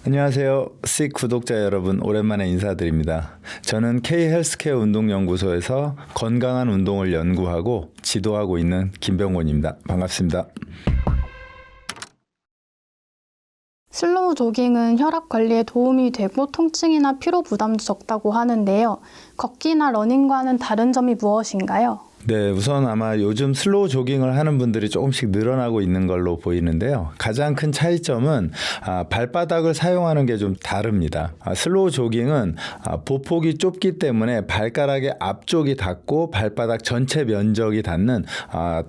안녕하세요. 씩 구독자 여러분, 오랜만에 인사드립니다. 저는 K헬스케어 운동연구소에서 건강한 운동을 연구하고 지도하고 있는 김병곤입니다. 반갑습니다. 슬로우 조깅은 혈압 관리에 도움이 되고 통증이나 피로 부담도 적다고 하는데요. 걷기나 러닝과는 다른 점이 무엇인가요? 네, 우선 아마 요즘 슬로우 조깅을 하는 분들이 조금씩 늘어나고 있는 걸로 보이는데요. 가장 큰 차이점은 발바닥을 사용하는 게 좀 다릅니다. 슬로우 조깅은 보폭이 좁기 때문에 발가락의 앞쪽이 닿고 발바닥 전체 면적이 닿는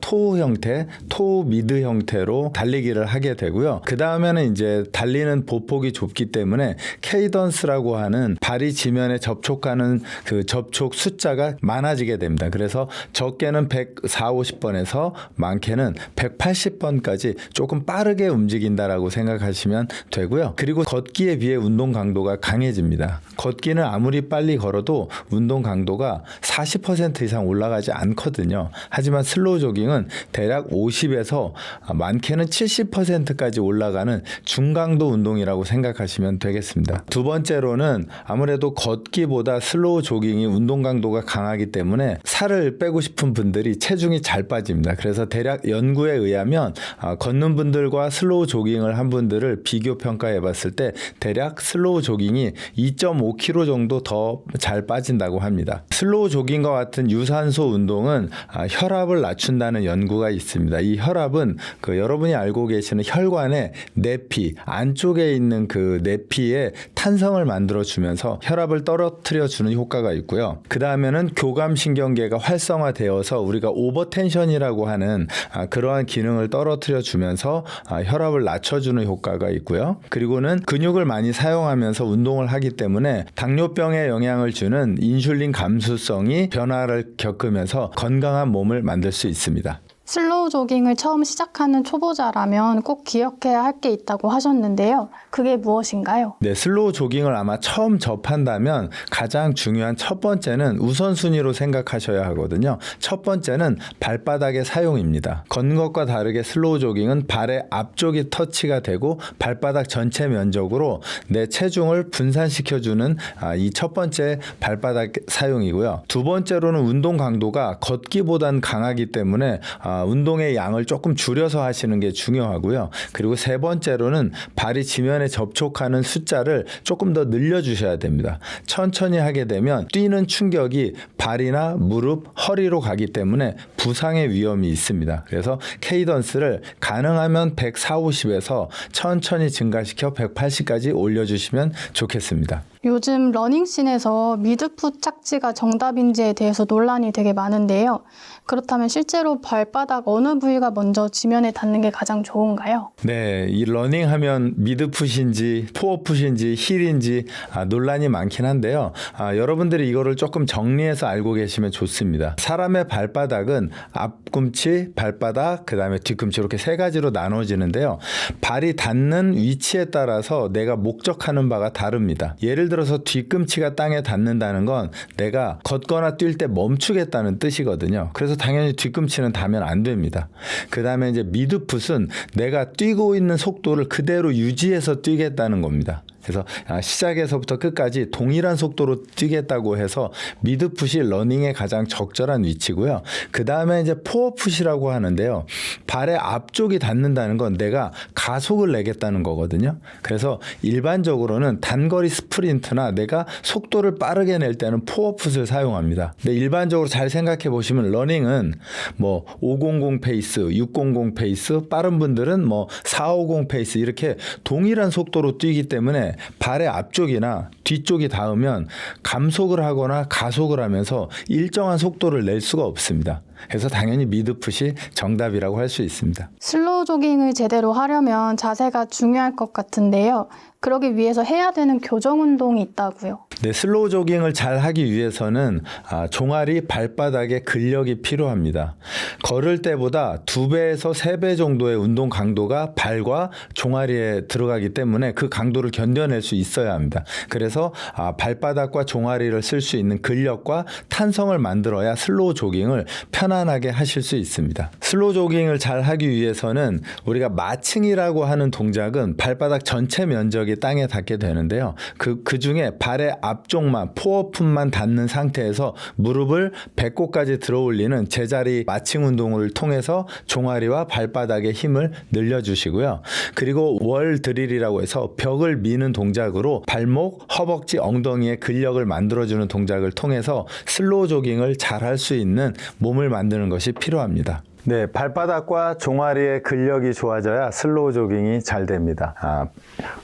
토우 형태, 토우 미드 형태로 달리기를 하게 되고요. 그 다음에는 이제 달리는 보폭이 좁기 때문에 케이던스라고 하는 발이 지면에 접촉하는 그 접촉 숫자가 많아지게 됩니다. 그래서 적게는 140~150번에서 많게는 180번까지 조금 빠르게 움직인다라고 생각하시면 되고요. 그리고 걷기에 비해 운동 강도가 강해집니다. 걷기는 아무리 빨리 걸어도 운동 강도가 40% 이상 올라가지 않거든요. 하지만 슬로우 조깅은 대략 50에서 많게는 70%까지 올라가는 중강도 운동이라고 생각하시면 되겠습니다. 두 번째로는 아무래도 걷기보다 슬로우 조깅이 운동 강도가 강하기 때문에 살을 빼고 싶은 분들이 체중이 잘 빠집니다. 그래서 대략 연구에 의하면 걷는 분들과 슬로우 조깅을 한 분들을 비교 평가해 봤을 때 대략 슬로우 조깅이 2.5kg 정도 더 잘 빠진다고 합니다. 슬로우 조깅과 같은 유산소 운동은 혈압을 낮춘다는 연구가 있습니다. 이 혈압은 여러분이 알고 계시는 혈관의 내피 안쪽에 있는 그 내피에 탄성을 만들어 주면서 혈압을 떨어뜨려 주는 효과가 있고요. 그 다음에는 교감신경계가 활성화되어서 우리가 오버텐션이라고 하는 그러한 기능을 떨어뜨려 주면서 혈압을 낮춰주는 효과가 있고요. 그리고는 근육을 많이 사용하면서 운동을 하기 때문에 당뇨병에 영향을 주는 인슐린 감수성이 변화를 겪으면서 건강한 몸을 만들 수 있습니다. 슬로우 조깅을 처음 시작하는 초보자라면 꼭 기억해야 할 게 있다고 하셨는데요. 그게 무엇인가요? 네, 슬로우 조깅을 아마 처음 접한다면 가장 중요한 첫 번째는 우선순위로 생각하셔야 하거든요. 첫 번째는 발바닥의 사용입니다. 걷는 것과 다르게 슬로우 조깅은 발의 앞쪽이 터치가 되고 발바닥 전체 면적으로 내 체중을 분산시켜주는 이 첫 번째 발바닥 사용이고요. 두 번째로는 운동 강도가 걷기보단 강하기 때문에 운동의 양을 조금 줄여서 하시는 게 중요하고요. 그리고 세 번째로는 발이 지면에 접촉하는 숫자를 조금 더 늘려주셔야 됩니다. 천천히 하게 되면 뛰는 충격이 발이나 무릎, 허리로 가기 때문에 부상의 위험이 있습니다. 그래서 케이던스를 가능하면 140~150에서 천천히 증가시켜 180까지 올려주시면 좋겠습니다. 요즘 러닝씬에서 미드풋 착지가 정답인지에 대해서 논란이 되게 많은데요. 그렇다면 실제로 발바닥 어느 부위가 먼저 지면에 닿는 게 가장 좋은가요? 네, 이 러닝하면 미드풋인지 포어풋인지 힐인지 논란이 많긴 한데요. 여러분들이 이거를 조금 정리해서 알고 계시면 좋습니다. 사람의 발바닥은 앞꿈치, 발바닥, 그 다음에 뒤꿈치 이렇게 세 가지로 나눠지는데요. 발이 닿는 위치에 따라서 내가 목적하는 바가 다릅니다. 예를 들어서 뒤꿈치가 땅에 닿는다는 건 내가 걷거나 뛸 때 멈추겠다는 뜻이거든요. 그래서 당연히 뒤꿈치는 닿으면 안 됩니다. 그 다음에 이제 미드풋은 내가 뛰고 있는 속도를 그대로 유지해서 뛰겠다는 겁니다. 그래서 시작에서부터 끝까지 동일한 속도로 뛰겠다고 해서 미드풋이 러닝의 가장 적절한 위치고요. 그 다음에 이제 포어풋이라고 하는데요. 발의 앞쪽이 닿는다는 건 내가 가속을 내겠다는 거거든요. 그래서 일반적으로는 단거리 스프린트나 내가 속도를 빠르게 낼 때는 포어풋을 사용합니다. 근데 일반적으로 잘 생각해 보시면 러닝은 뭐 500 페이스, 600 페이스, 빠른 분들은 뭐 450 페이스 이렇게 동일한 속도로 뛰기 때문에 발의 앞쪽이나 뒤쪽이 닿으면 감속을 하거나 가속을 하면서 일정한 속도를 낼 수가 없습니다. 그래서 당연히 미드풋이 정답이라고 할 수 있습니다. 슬로우 조깅을 제대로 하려면 자세가 중요할 것 같은데요. 그러기 위해서 해야 되는 교정 운동이 있다고요. 네, 슬로우 조깅을 잘 하기 위해서는 종아리 발바닥에 근력이 필요합니다. 걸을 때보다 2배에서 3배 정도의 운동 강도가 발과 종아리에 들어가기 때문에 그 강도를 견뎌낼 수 있어야 합니다. 그래서 발바닥과 종아리를 쓸 수 있는 근력과 탄성을 만들어야 슬로우 조깅을 편안하게 하실 수 있습니다. 슬로우 조깅을 잘 하기 위해서는 우리가 마칭이라고 하는 동작은 발바닥 전체 면적이 땅에 닿게 되는데요. 그 중에 발의 앞쪽만 포어풋만 닿는 상태에서 무릎을 배꼽까지 들어 올리는 제자리 마칭 운동을 통해서 종아리와 발바닥의 힘을 늘려주시고요. 그리고 월 드릴이라고 해서 벽을 미는 동작으로 발목, 허벅지, 엉덩이에 근력을 만들어주는 동작을 통해서 슬로우 조깅을 잘 할 수 있는 몸을 만드는 것이 필요합니다. 네, 발바닥과 종아리의 근력이 좋아져야 슬로우 조깅이 잘 됩니다.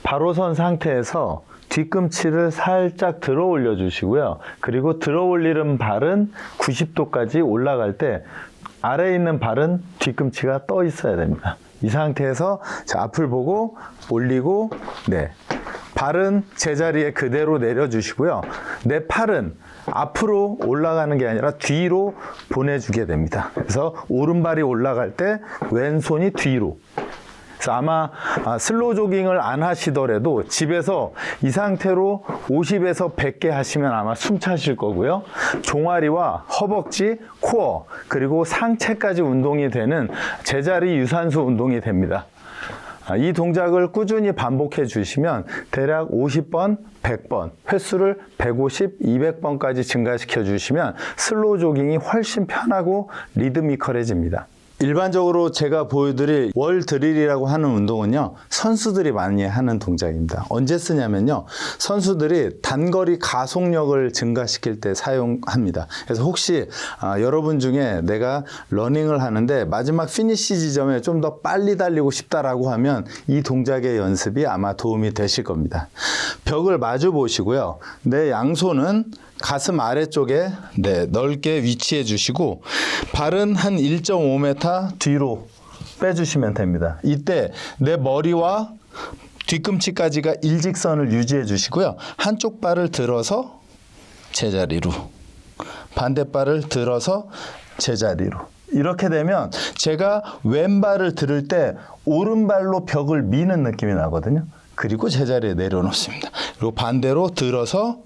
바로 선 상태에서 뒤꿈치를 살짝 들어 올려 주시고요. 그리고 들어 올리는 발은 90도까지 올라갈 때 아래에 있는 발은 뒤꿈치가 떠 있어야 됩니다. 이 상태에서 앞을 보고 올리고, 네, 발은 제자리에 그대로 내려주시고요. 내 팔은 앞으로 올라가는 게 아니라 뒤로 보내주게 됩니다. 그래서 오른발이 올라갈 때 왼손이 뒤로. 그래서 아마 슬로우 조깅을 안 하시더라도 집에서 이 상태로 50에서 100개 하시면 아마 숨 차실 거고요. 종아리와 허벅지, 코어, 그리고 상체까지 운동이 되는 제자리 유산소 운동이 됩니다. 이 동작을 꾸준히 반복해 주시면 대략 50번, 100번, 횟수를 150, 200번까지 증가시켜 주시면 슬로우 조깅이 훨씬 편하고 리드미컬해집니다. 일반적으로 제가 보여드릴 월 드릴이라고 하는 운동은요, 선수들이 많이 하는 동작입니다. 언제 쓰냐면요, 선수들이 단거리 가속력을 증가시킬 때 사용합니다. 그래서 혹시 여러분 중에 내가 러닝을 하는데 마지막 피니시 지점에 좀 더 빨리 달리고 싶다라고 하면 이 동작의 연습이 아마 도움이 되실 겁니다. 벽을 마주 보시고요. 내 양손은 가슴 아래쪽에 넓게 위치해 주시고 발은 한 1.5m 뒤로 빼주시면 됩니다. 이때 내 머리와 뒤꿈치까지가 일직선을 유지해 주시고요. 한쪽 발을 들어서 제자리로, 반대발을 들어서 제자리로. 이렇게 되면 제가 왼발을 들을 때 오른발로 벽을 미는 느낌이 나거든요. 그리고 제자리에 내려놓습니다. 그리고 반대로 들어서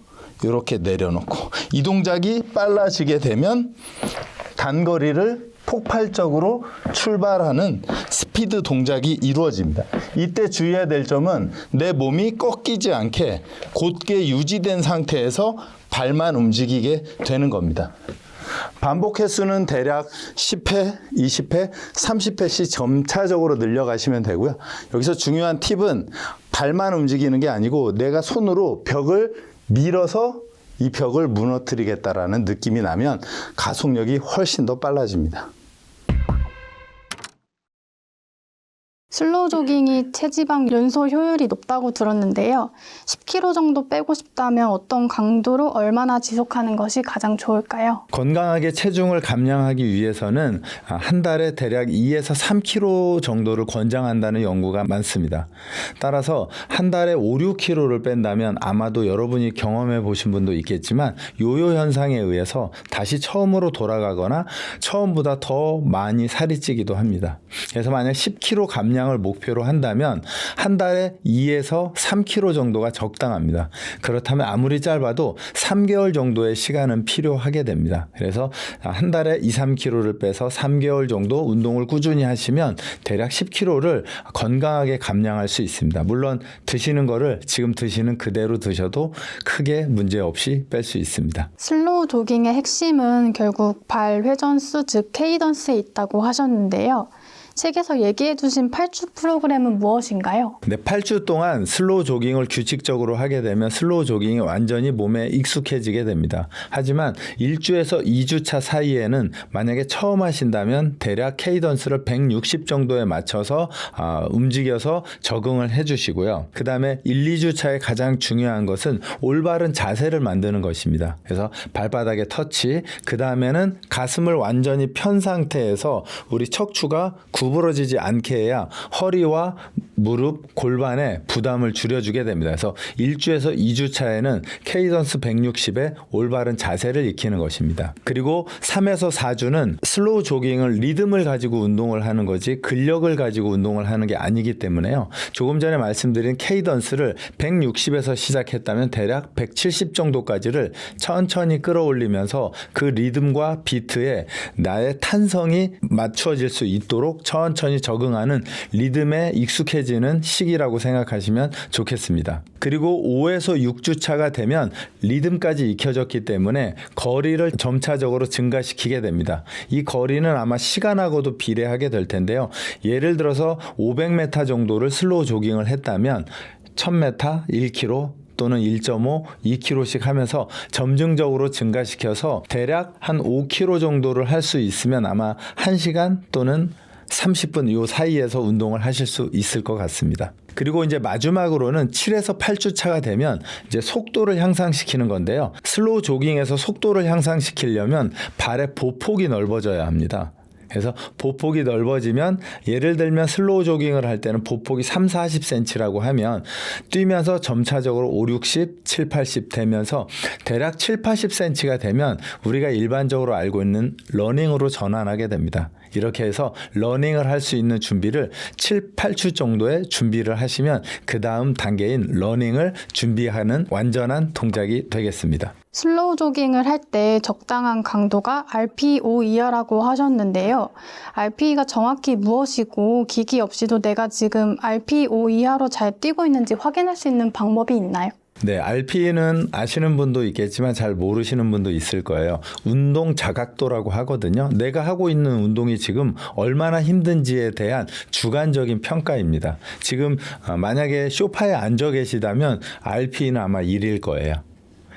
이렇게 내려놓고, 이 동작이 빨라지게 되면 단거리를 폭발적으로 출발하는 스피드 동작이 이루어집니다. 이때 주의해야 될 점은 내 몸이 꺾이지 않게 곧게 유지된 상태에서 발만 움직이게 되는 겁니다. 반복 횟수는 대략 10회, 20회, 30회씩 점차적으로 늘려가시면 되고요. 여기서 중요한 팁은 발만 움직이는 게 아니고 내가 손으로 벽을 밀어서 이 벽을 무너뜨리겠다라는 느낌이 나면 가속력이 훨씬 더 빨라집니다. 슬로우 조깅이 체지방 연소 효율이 높다고 들었는데요. 10kg 정도 빼고 싶다면 어떤 강도로 얼마나 지속하는 것이 가장 좋을까요? 건강하게 체중을 감량하기 위해서는 한 달에 대략 2에서 3kg 정도를 권장한다는 연구가 많습니다. 따라서 한 달에 5, 6kg를 뺀다면 아마도 여러분이 경험해 보신 분도 있겠지만 요요 현상에 의해서 다시 처음으로 돌아가거나 처음보다 더 많이 살이 찌기도 합니다. 그래서 만약 10kg 감량을 목표로 한다면 한 달에 2에서 3kg 정도가 적당합니다. 그렇다면 아무리 짧아도 3개월 정도의 시간은 필요하게 됩니다. 그래서 한 달에 2, 3kg를 빼서 3개월 정도 운동을 꾸준히 하시면 대략 10kg를 건강하게 감량할 수 있습니다. 물론 드시는 거를 지금 드시는 그대로 드셔도 크게 문제 없이 뺄 수 있습니다. 슬로우 조깅의 핵심은 결국 발 회전수, 즉 케이던스에 있다고 하셨는데요. 책에서 얘기해 주신 8주 프로그램은 무엇인가요? 네, 8주 동안 슬로우 조깅을 규칙적으로 하게 되면 슬로우 조깅이 완전히 몸에 익숙해지게 됩니다. 하지만 1주에서 2주차 사이에는 만약에 처음 하신다면 대략 케이던스를 160 정도에 맞춰서 움직여서 적응을 해주시고요. 그 다음에 1, 2주차에 가장 중요한 것은 올바른 자세를 만드는 것입니다. 그래서 발바닥의 터치, 그 다음에는 가슴을 완전히 편 상태에서 우리 척추가 구부러지지 않게 해야 허리와 무릎, 골반에 부담을 줄여주게 됩니다. 그래서 1주에서 2주 차에는 케이던스 160의 올바른 자세를 익히는 것입니다. 그리고 3에서 4주는 슬로우 조깅을 리듬을 가지고 운동을 하는 거지 근력을 가지고 운동을 하는 게 아니기 때문에요. 조금 전에 말씀드린 케이던스를 160에서 시작했다면 대략 170 정도까지를 천천히 끌어올리면서 그 리듬과 비트에 나의 탄성이 맞추어질 수 있도록 천천히 적응하는 리듬에 익숙해지는 시기라고 생각하시면 좋겠습니다. 그리고 5에서 6주 차가 되면 리듬까지 익혀졌기 때문에 거리를 점차적으로 증가시키게 됩니다. 이 거리는 아마 시간하고도 비례하게 될 텐데요. 예를 들어서 500m 정도를 슬로우 조깅을 했다면 1000m, 1km 또는 1.5, 2km씩 하면서 점증적으로 증가시켜서 대략 한 5km 정도를 할 수 있으면 아마 1시간 또는 30분 요 사이에서 운동을 하실 수 있을 것 같습니다. 그리고 이제 마지막으로는 7에서 8주 차가 되면 이제 속도를 향상시키는 건데요. 슬로우 조깅에서 속도를 향상시키려면 발의 보폭이 넓어져야 합니다. 그래서 보폭이 넓어지면 예를 들면 슬로우 조깅을 할 때는 보폭이 30-40cm라고 하면 뛰면서 점차적으로 5, 60, 7, 80 되면서 대략 7, 80cm가 되면 우리가 일반적으로 알고 있는 러닝으로 전환하게 됩니다. 이렇게 해서 러닝을 할 수 있는 준비를 7, 8주 정도의 준비를 하시면 그 다음 단계인 러닝을 준비하는 완전한 동작이 되겠습니다. 슬로우 조깅을 할 때 적당한 강도가 RPO 이하라고 하셨는데요. RPE가 정확히 무엇이고 기기 없이도 내가 지금 RPO 이하로 잘 뛰고 있는지 확인할 수 있는 방법이 있나요? 네, RPE는 아시는 분도 있겠지만 잘 모르시는 분도 있을 거예요. 운동 자각도라고 하거든요. 내가 하고 있는 운동이 지금 얼마나 힘든지에 대한 주관적인 평가입니다. 지금 만약에 소파에 앉아 계시다면 RPE는 아마 1일 거예요.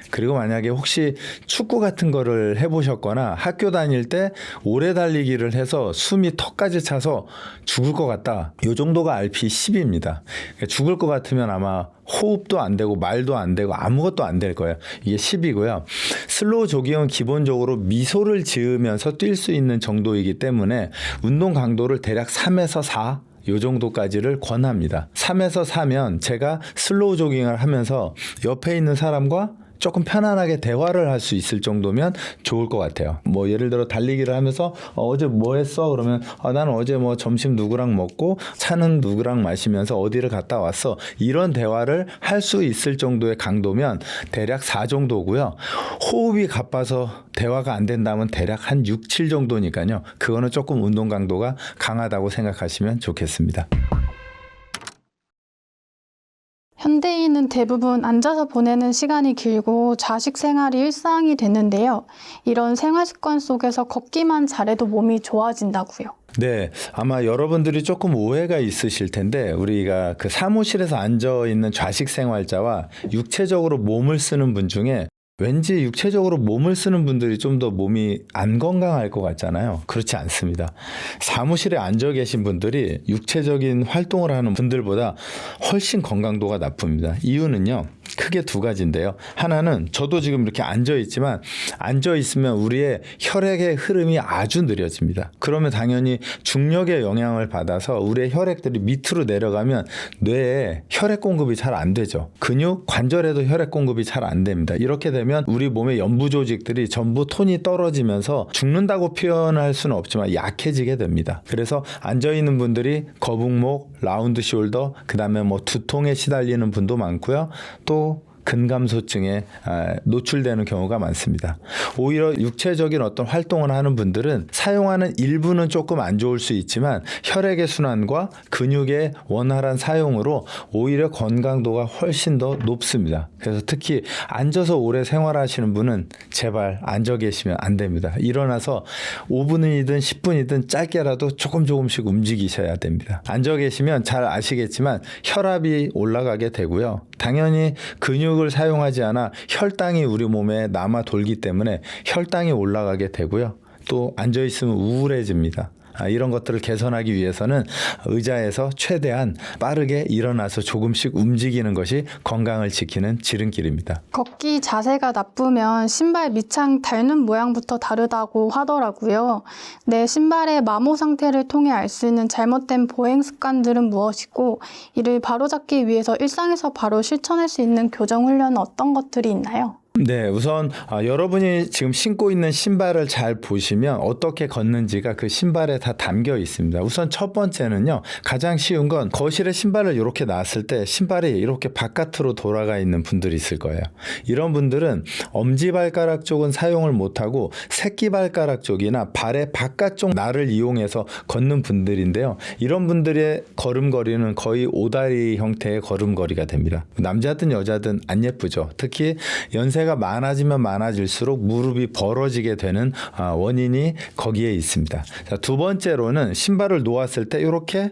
그리고 만약에 혹시 축구 같은 거를 해보셨거나 학교 다닐 때 오래 달리기를 해서 숨이 턱까지 차서 죽을 것 같다. 이 정도가 RPE 10입니다. 죽을 것 같으면 아마 호흡도 안 되고 말도 안 되고 아무것도 안 될 거예요. 이게 10이고요. 슬로우 조깅은 기본적으로 미소를 지으면서 뛸 수 있는 정도이기 때문에 운동 강도를 대략 3에서 4 요 정도까지를 권합니다. 3에서 4면 제가 슬로우 조깅을 하면서 옆에 있는 사람과 조금 편안하게 대화를 할 수 있을 정도면 좋을 것 같아요. 뭐 예를 들어 달리기를 하면서 어제 뭐 했어? 그러면 나는 어제 뭐 점심 누구랑 먹고 차는 누구랑 마시면서 어디를 갔다 왔어. 이런 대화를 할 수 있을 정도의 강도면 대략 4 정도고요. 호흡이 가빠서 대화가 안 된다면 대략 한 6, 7 정도니까요. 그거는 조금 운동 강도가 강하다고 생각하시면 좋겠습니다. 현대인은 대부분 앉아서 보내는 시간이 길고 자식 생활이 일상이 됐는데요. 이런 생활 습관 속에서 걷기만 잘해도 몸이 좋아진다고요. 네, 아마 여러분들이 조금 오해가 있으실 텐데 우리가 그 사무실에서 앉아 있는 좌식 생활자와 육체적으로 몸을 쓰는 분 중에 왠지 육체적으로 몸을 쓰는 분들이 좀 더 몸이 안 건강할 것 같잖아요. 그렇지 않습니다. 사무실에 앉아 계신 분들이 육체적인 활동을 하는 분들보다 훨씬 건강도가 나쁩니다. 이유는요. 크게 두 가지인데요. 하나는 저도 지금 이렇게 앉아 있지만 앉아 있으면 우리의 혈액의 흐름이 아주 느려집니다. 그러면 당연히 중력의 영향을 받아서 우리의 혈액들이 밑으로 내려가면 뇌에 혈액 공급이 잘 안 되죠. 근육, 관절에도 혈액 공급이 잘 안 됩니다. 이렇게 되면 우리 몸의 연부 조직들이 전부 톤이 떨어지면서 죽는다고 표현할 수는 없지만 약해지게 됩니다. 그래서 앉아 있는 분들이 거북목, 라운드 숄더, 그다음에 뭐 두통에 시달리는 분도 많고요. 또 근감소증에 노출되는 경우가 많습니다. 오히려 육체적인 어떤 활동을 하는 분들은 사용하는 일부는 조금 안 좋을 수 있지만 혈액의 순환과 근육의 원활한 사용으로 오히려 건강도가 훨씬 더 높습니다. 그래서 특히 앉아서 오래 생활하시는 분은 제발 앉아 계시면 안 됩니다. 일어나서 5분이든 10분이든 짧게라도 조금씩 움직이셔야 됩니다. 앉아 계시면 잘 아시겠지만 혈압이 올라가게 되고요. 당연히 근육을 사용하지 않아 혈당이 우리 몸에 남아 돌기 때문에 혈당이 올라가게 되고요. 또 앉아있으면 우울해집니다. 이런 것들을 개선하기 위해서는 의자에서 최대한 빠르게 일어나서 조금씩 움직이는 것이 건강을 지키는 지름길입니다. 걷기 자세가 나쁘면 신발 밑창 닳는 모양부터 다르다고 하더라고요. 내 신발의 마모 상태를 통해 알 수 있는 잘못된 보행 습관들은 무엇이고, 이를 바로잡기 위해서 일상에서 바로 실천할 수 있는 교정 훈련은 어떤 것들이 있나요? 네, 우선 여러분이 지금 신고 있는 신발을 잘 보시면 어떻게 걷는지가 그 신발에 다 담겨 있습니다. 우선 첫 번째는요, 가장 쉬운 건 거실에 신발을 이렇게 놨을 때 신발이 이렇게 바깥으로 돌아가 있는 분들이 있을 거예요. 이런 분들은 엄지발가락 쪽은 사용을 못하고 새끼발가락 쪽이나 발의 바깥쪽 날을 이용해서 걷는 분들인데요. 이런 분들의 걸음걸이는 거의 오다리 형태의 걸음걸이가 됩니다. 남자든 여자든 안 예쁘죠. 특히 연세가 많아지면 많아질수록 무릎이 벌어지게 되는 원인이 거기에 있습니다. 자, 두 번째로는 신발을 놓았을 때 이렇게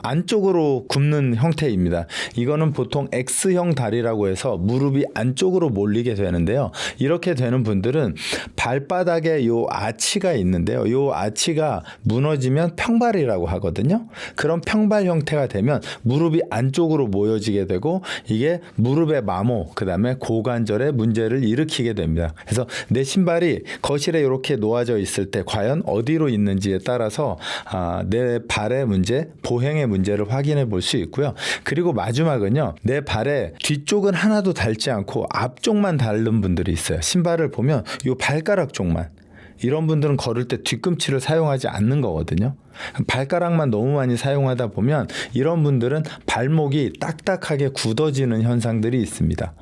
안쪽으로 굽는 형태입니다. 이거는 보통 X형 다리라고 해서 무릎이 안쪽으로 몰리게 되는데요. 이렇게 되는 분들은 발바닥에 요 아치가 있는데요. 요 아치가 무너지면 평발이라고 하거든요. 그런 평발 형태가 되면 무릎이 안쪽으로 모여지게 되고 이게 무릎의 마모, 그다음에 고관절에 문제를 일으키게 됩니다. 그래서 내 신발이 거실에 이렇게 놓아져 있을 때 과연 어디로 있는지에 따라서 내 발의 문제, 보행의 문제를 확인해 볼 수 있고요. 그리고 마지막은요. 내 발의 뒤쪽은 하나도 닳지 않고 앞쪽만 닳는 분들이 있어요. 신발을 보면 이 발가락 쪽만. 이런 분들은 걸을 때 뒤꿈치를 사용하지 않는 거거든요. 발가락만 너무 많이 사용하다 보면 이런 분들은 발목이 딱딱하게 굳어지는 현상들이 있습니다.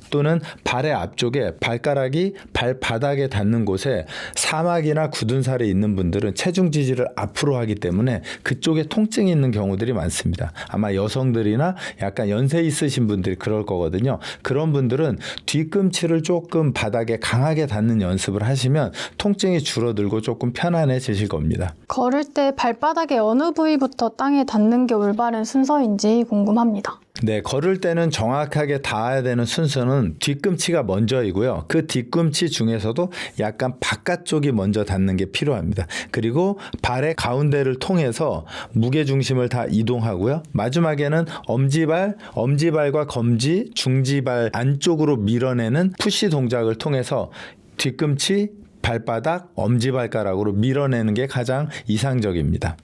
또는 발의 앞쪽에 발가락이 발바닥에 닿는 곳에 사막이나 굳은 살이 있는 분들은 체중 지지를 앞으로 하기 때문에 그쪽에 통증이 있는 경우들이 많습니다. 아마 여성들이나 약간 연세 있으신 분들이 그럴 거거든요. 그런 분들은 뒤꿈치를 조금 바닥에 강하게 닿는 연습을 하시면 통증이 줄어들고 조금 편안해지실 겁니다. 걸을 때 발바닥의 어느 부위부터 땅에 닿는 게 올바른 순서인지 궁금합니다. 네, 걸을 때는 정확하게 닿아야 되는 순서는 뒤꿈치가 먼저이고요. 그 뒤꿈치 중에서도 약간 바깥쪽이 먼저 닿는 게 필요합니다. 그리고 발의 가운데를 통해서 무게중심을 다 이동하고요. 마지막에는 엄지발과 검지, 중지발 안쪽으로 밀어내는 푸시 동작을 통해서 뒤꿈치, 발바닥, 엄지발가락으로 밀어내는 게 가장 이상적입니다.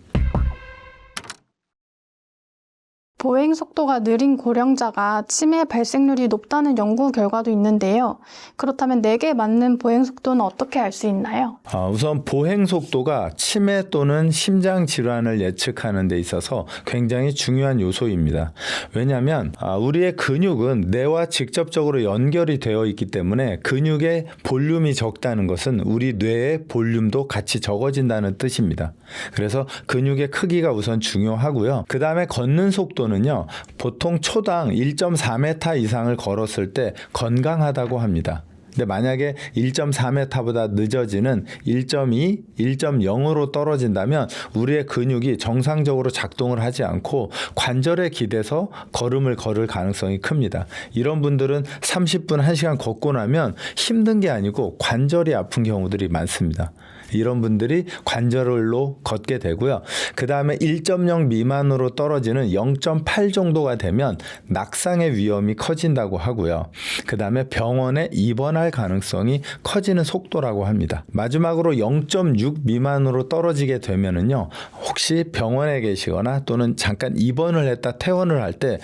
보행 속도가 느린 고령자가 치매 발생률이 높다는 연구 결과도 있는데요. 그렇다면 내게 맞는 보행 속도는 어떻게 알 수 있나요? 우선 보행 속도가 치매 또는 심장 질환을 예측하는 데 있어서 굉장히 중요한 요소입니다. 왜냐하면 우리의 근육은 뇌와 직접적으로 연결이 되어 있기 때문에 근육의 볼륨이 적다는 것은 우리 뇌의 볼륨도 같이 적어진다는 뜻입니다. 그래서 근육의 크기가 우선 중요하고요. 그 다음에 걷는 속도는요, 보통 초당 1.4m 이상을 걸었을 때 건강하다고 합니다. 근데 만약에 1.4m보다 늦어지는 1.2, 1.0으로 떨어진다면 우리의 근육이 정상적으로 작동을 하지 않고 관절에 기대서 걸음을 걸을 가능성이 큽니다. 이런 분들은 30분, 1시간 걷고 나면 힘든 게 아니고 관절이 아픈 경우들이 많습니다. 이런 분들이 관절로 걷게 되고요. 그 다음에 1.0 미만으로 떨어지는 0.8 정도가 되면 낙상의 위험이 커진다고 하고요. 그 다음에 병원에 입원할 가능성이 커지는 속도라고 합니다. 마지막으로 0.6 미만으로 떨어지게 되면은요, 혹시 병원에 계시거나 또는 잠깐 입원을 했다 퇴원을 할 때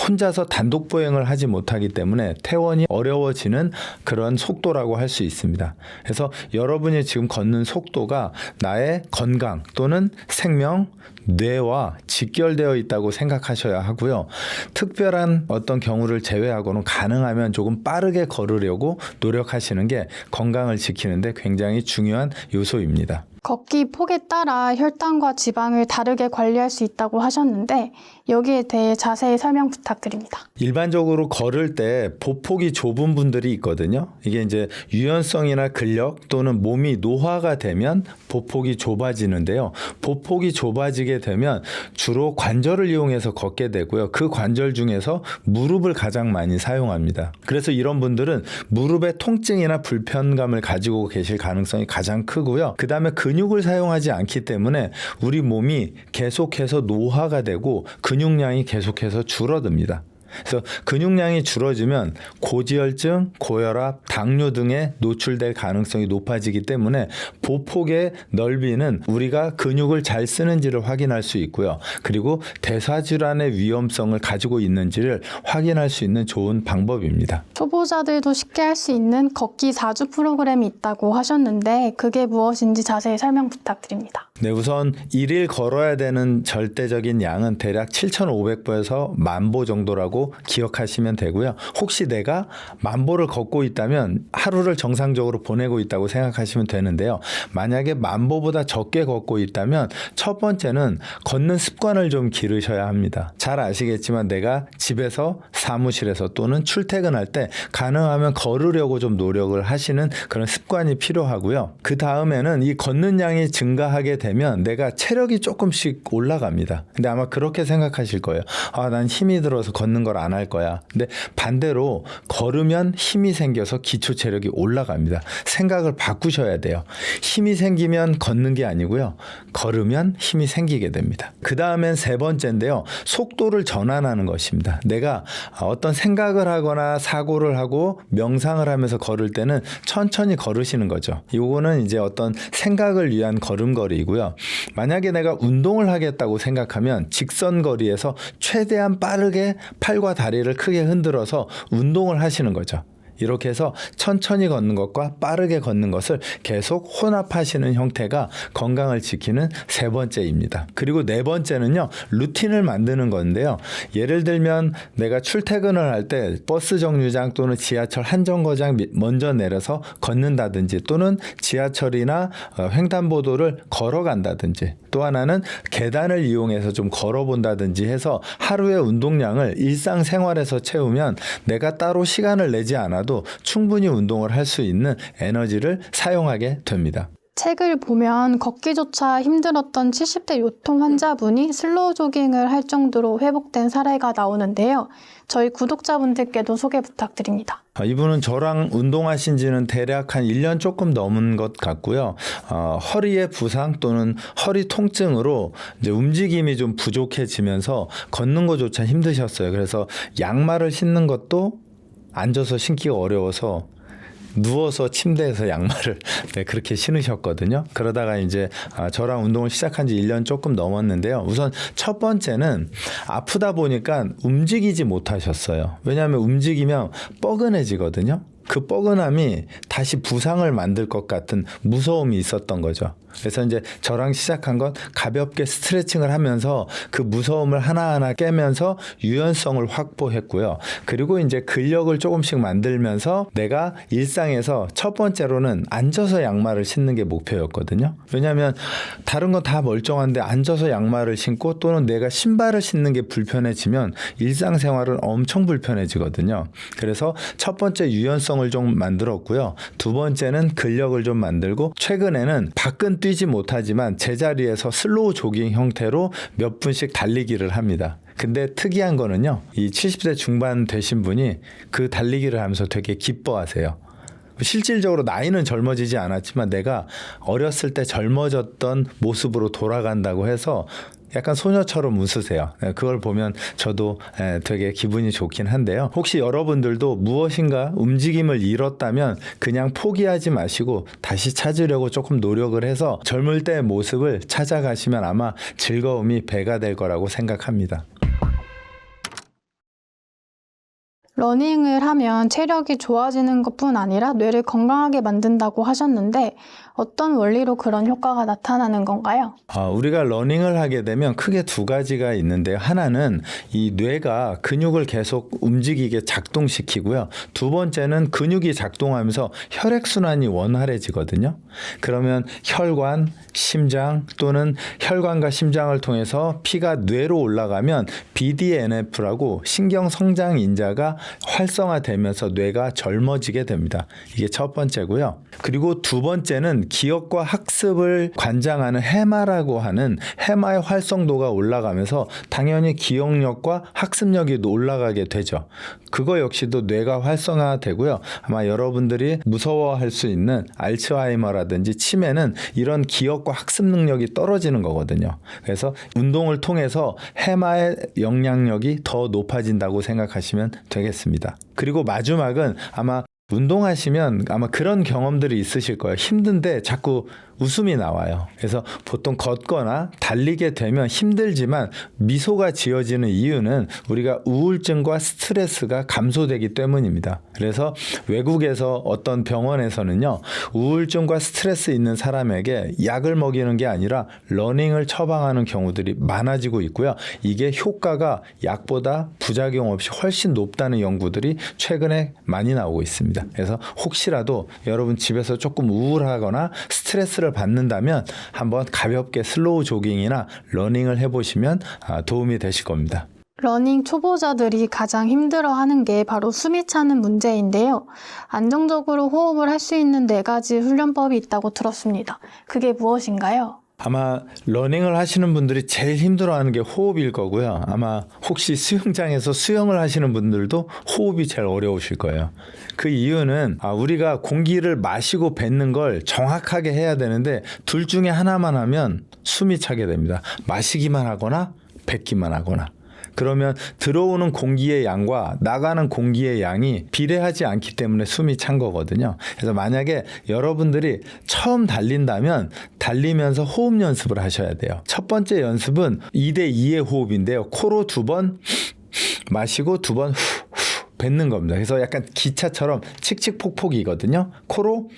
혼자서 단독 보행을 하지 못하기 때문에 퇴원이 어려워지는 그런 속도라고 할 수 있습니다. 그래서 여러분이 지금 걷는 속도가 나의 건강 또는 생명, 뇌와 직결되어 있다고 생각하셔야 하고요. 특별한 어떤 경우를 제외하고는 가능하면 조금 빠르게 걸으려고 노력하시는 게 건강을 지키는 데 굉장히 중요한 요소입니다. 걷기 폭에 따라 혈당과 지방을 다르게 관리할 수 있다고 하셨는데 여기에 대해 자세히 설명 부탁드립니다. 일반적으로 걸을 때 보폭이 좁은 분들이 있거든요. 이게 이제 유연성이나 근력 또는 몸이 노화가 되면 보폭이 좁아지는데요. 보폭이 좁아지게 되면 주로 관절을 이용해서 걷게 되고요. 그 관절 중에서 무릎을 가장 많이 사용합니다. 그래서 이런 분들은 무릎에 통증이나 불편감을 가지고 계실 가능성이 가장 크고요. 그 다음에 근육 근육을 사용하지 않기 때문에 우리 몸이 계속해서 노화가 되고 근육량이 계속해서 줄어듭니다. 그래서 근육량이 줄어지면 고지혈증, 고혈압, 당뇨 등에 노출될 가능성이 높아지기 때문에 보폭의 넓이는 우리가 근육을 잘 쓰는지를 확인할 수 있고요. 그리고 대사질환의 위험성을 가지고 있는지를 확인할 수 있는 좋은 방법입니다. 초보자들도 쉽게 할 수 있는 걷기 4주 프로그램이 있다고 하셨는데 그게 무엇인지 자세히 설명 부탁드립니다. 네, 우선 1일 걸어야 되는 절대적인 양은 대략 7,500보에서 10,000보 정도라고 기억하시면 되고요. 혹시 내가 10,000보를 걷고 있다면 하루를 정상적으로 보내고 있다고 생각하시면 되는데요. 만약에 10,000보보다 적게 걷고 있다면 첫 번째는 걷는 습관을 좀 기르셔야 합니다. 잘 아시겠지만 내가 집에서 사무실에서 또는 출퇴근할 때 가능하면 걸으려고 좀 노력을 하시는 그런 습관이 필요하고요. 그 다음에는 이 걷는 양이 증가하게 되면 내가 체력이 조금씩 올라갑니다. 근데 아마 그렇게 생각하실 거예요. 난 힘이 들어서 걷는 걸 안 할 거야. 근데 반대로 걸으면 힘이 생겨서 기초 체력이 올라갑니다. 생각을 바꾸셔야 돼요. 힘이 생기면 걷는 게 아니고요. 걸으면 힘이 생기게 됩니다. 그 다음엔 세 번째인데요. 속도를 전환하는 것입니다. 내가 어떤 생각을 하거나 사고를 하고 명상을 하면서 걸을 때는 천천히 걸으시는 거죠. 요거는 이제 어떤 생각을 위한 걸음걸이고요. 만약에 내가 운동을 하겠다고 생각하면 직선 거리에서 최대한 빠르게 팔과 다리를 크게 흔들어서 운동을 하시는 거죠. 이렇게 해서 천천히 걷는 것과 빠르게 걷는 것을 계속 혼합하시는 형태가 건강을 지키는 세 번째입니다. 그리고 네 번째는요, 루틴을 만드는 건데요. 예를 들면 내가 출퇴근을 할 때 버스 정류장 또는 지하철 한 정거장 먼저 내려서 걷는다든지 또는 지하철이나 횡단보도를 걸어간다든지 또 하나는 계단을 이용해서 좀 걸어본다든지 해서 하루의 운동량을 일상생활에서 채우면 내가 따로 시간을 내지 않아도 충분히 운동을 할 수 있는 에너지를 사용하게 됩니다. 책을 보면 걷기조차 힘들었던 70대 요통 환자분이 슬로우 조깅을 할 정도로 회복된 사례가 나오는데요. 저희 구독자분들께도 소개 부탁드립니다. 이분은 저랑 운동하신 지는 대략 한 1년 조금 넘은 것 같고요. 허리의 부상 또는 허리 통증으로 이제 움직임이 좀 부족해지면서 걷는 것조차 힘드셨어요. 그래서 양말을 신는 것도 앉아서 신기가 어려워서 누워서 침대에서 양말을 그렇게 신으셨거든요. 그러다가 이제 저랑 운동을 시작한 지 1년 조금 넘었는데요. 우선 첫 번째는 아프다 보니까 움직이지 못하셨어요. 왜냐하면 움직이면 뻐근해지거든요. 그 뻐근함이 다시 부상을 만들 것 같은 무서움이 있었던 거죠. 그래서 이제 저랑 시작한 건 가볍게 스트레칭을 하면서 그 무서움을 하나하나 깨면서 유연성을 확보했고요. 그리고 이제 근력을 조금씩 만들면서 내가 일상에서 첫 번째로는 앉아서 양말을 신는 게 목표였거든요. 왜냐하면 다른 건 다 멀쩡한데 앉아서 양말을 신고 또는 내가 신발을 신는 게 불편해지면 일상생활은 엄청 불편해지거든요. 그래서 첫 번째 유연성을 좀 만들었고요. 두 번째는 근력을 좀 만들고 최근에는 밖은 뛰지 못하지만 제자리에서 슬로우 조깅 형태로 몇 분씩 달리기를 합니다. 근데 특이한 거는요. 이 70대 중반 되신 분이 그 달리기를 하면서 되게 기뻐하세요. 실질적으로 나이는 젊어지지 않았지만 내가 어렸을 때 젊어졌던 모습으로 돌아간다고 해서 약간 소녀처럼 웃으세요. 그걸 보면 저도 되게 기분이 좋긴 한데요. 혹시 여러분들도 무엇인가 움직임을 잃었다면 그냥 포기하지 마시고 다시 찾으려고 조금 노력을 해서 젊을 때의 모습을 찾아가시면 아마 즐거움이 배가 될 거라고 생각합니다. 러닝을 하면 체력이 좋아지는 것뿐 아니라 뇌를 건강하게 만든다고 하셨는데 어떤 원리로 그런 효과가 나타나는 건가요? 우리가 러닝을 하게 되면 크게 두 가지가 있는데요. 하나는 이 뇌가 근육을 계속 움직이게 작동시키고요. 두 번째는 근육이 작동하면서 혈액순환이 원활해지거든요. 그러면 혈관, 심장 또는 혈관과 심장을 통해서 피가 뇌로 올라가면 BDNF라고 신경성장인자가 활성화되면서 뇌가 젊어지게 됩니다. 이게 첫 번째고요. 그리고 두 번째는 기억과 학습을 관장하는 해마라고 하는 해마의 활성도가 올라가면서 당연히 기억력과 학습력이 올라가게 되죠. 그거 역시도 뇌가 활성화되고요. 아마 여러분들이 무서워할 수 있는 알츠하이머라든지 치매는 이런 기억과 학습 능력이 떨어지는 거거든요. 그래서 운동을 통해서 해마의 영향력이 더 높아진다고 생각하시면 되겠습니다. 그리고 마지막은 아마 운동하시면 아마 그런 경험들이 있으실 거예요. 힘든데 자꾸 웃음이 나와요. 그래서 보통 걷거나 달리게 되면 힘들지만 미소가 지어지는 이유는 우리가 우울증과 스트레스가 감소되기 때문입니다. 그래서 외국에서 어떤 병원에서는요, 우울증과 스트레스 있는 사람에게 약을 먹이는 게 아니라 러닝을 처방하는 경우들이 많아지고 있고요. 이게 효과가 약보다 부작용 없이 훨씬 높다는 연구들이 최근에 많이 나오고 있습니다. 그래서 혹시라도 여러분 집에서 조금 우울하거나 스트레스를 받는다면 한번 가볍게 슬로우 조깅이나 러닝을 해보시면 도움이 되실 겁니다. 러닝 초보자들이 가장 힘들어하는 게 바로 숨이 차는 문제인데요. 안정적으로 호흡을 할 수 있는 4가지 훈련법이 있다고 들었습니다. 그게 무엇인가요? 아마 러닝을 하시는 분들이 제일 힘들어하는 게 호흡일 거고요. 아마 혹시 수영장에서 수영을 하시는 분들도 호흡이 제일 어려우실 거예요. 그 이유는 우리가 공기를 마시고 뱉는 걸 정확하게 해야 되는데 둘 중에 하나만 하면 숨이 차게 됩니다. 마시기만 하거나 뱉기만 하거나. 그러면 들어오는 공기의 양과 나가는 공기의 양이 비례하지 않기 때문에 숨이 찬 거거든요. 그래서 만약에 여러분들이 처음 달린다면 달리면서 호흡 연습을 하셔야 돼요. 첫 번째 연습은 2대2의 호흡인데요. 코로 2번 마시고 2번 뱉는 겁니다. 그래서 약간 기차처럼 칙칙폭폭이거든요. 코로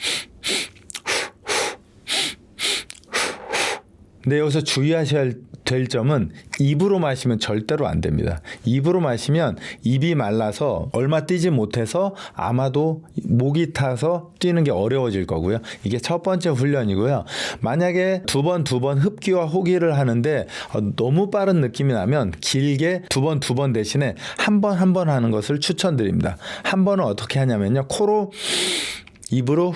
근데 여기서 주의하셔야 될 점은 입으로 마시면 절대로 안 됩니다. 입으로 마시면 입이 말라서 얼마 뛰지 못해서 아마도 목이 타서 뛰는 게 어려워질 거고요. 이게 첫 번째 훈련이고요. 만약에 두 번 흡기와 호기를 하는데 너무 빠른 느낌이 나면 길게 두 번 대신에 한 번 하는 것을 추천드립니다. 한 번은 어떻게 하냐면요. 코로 입으로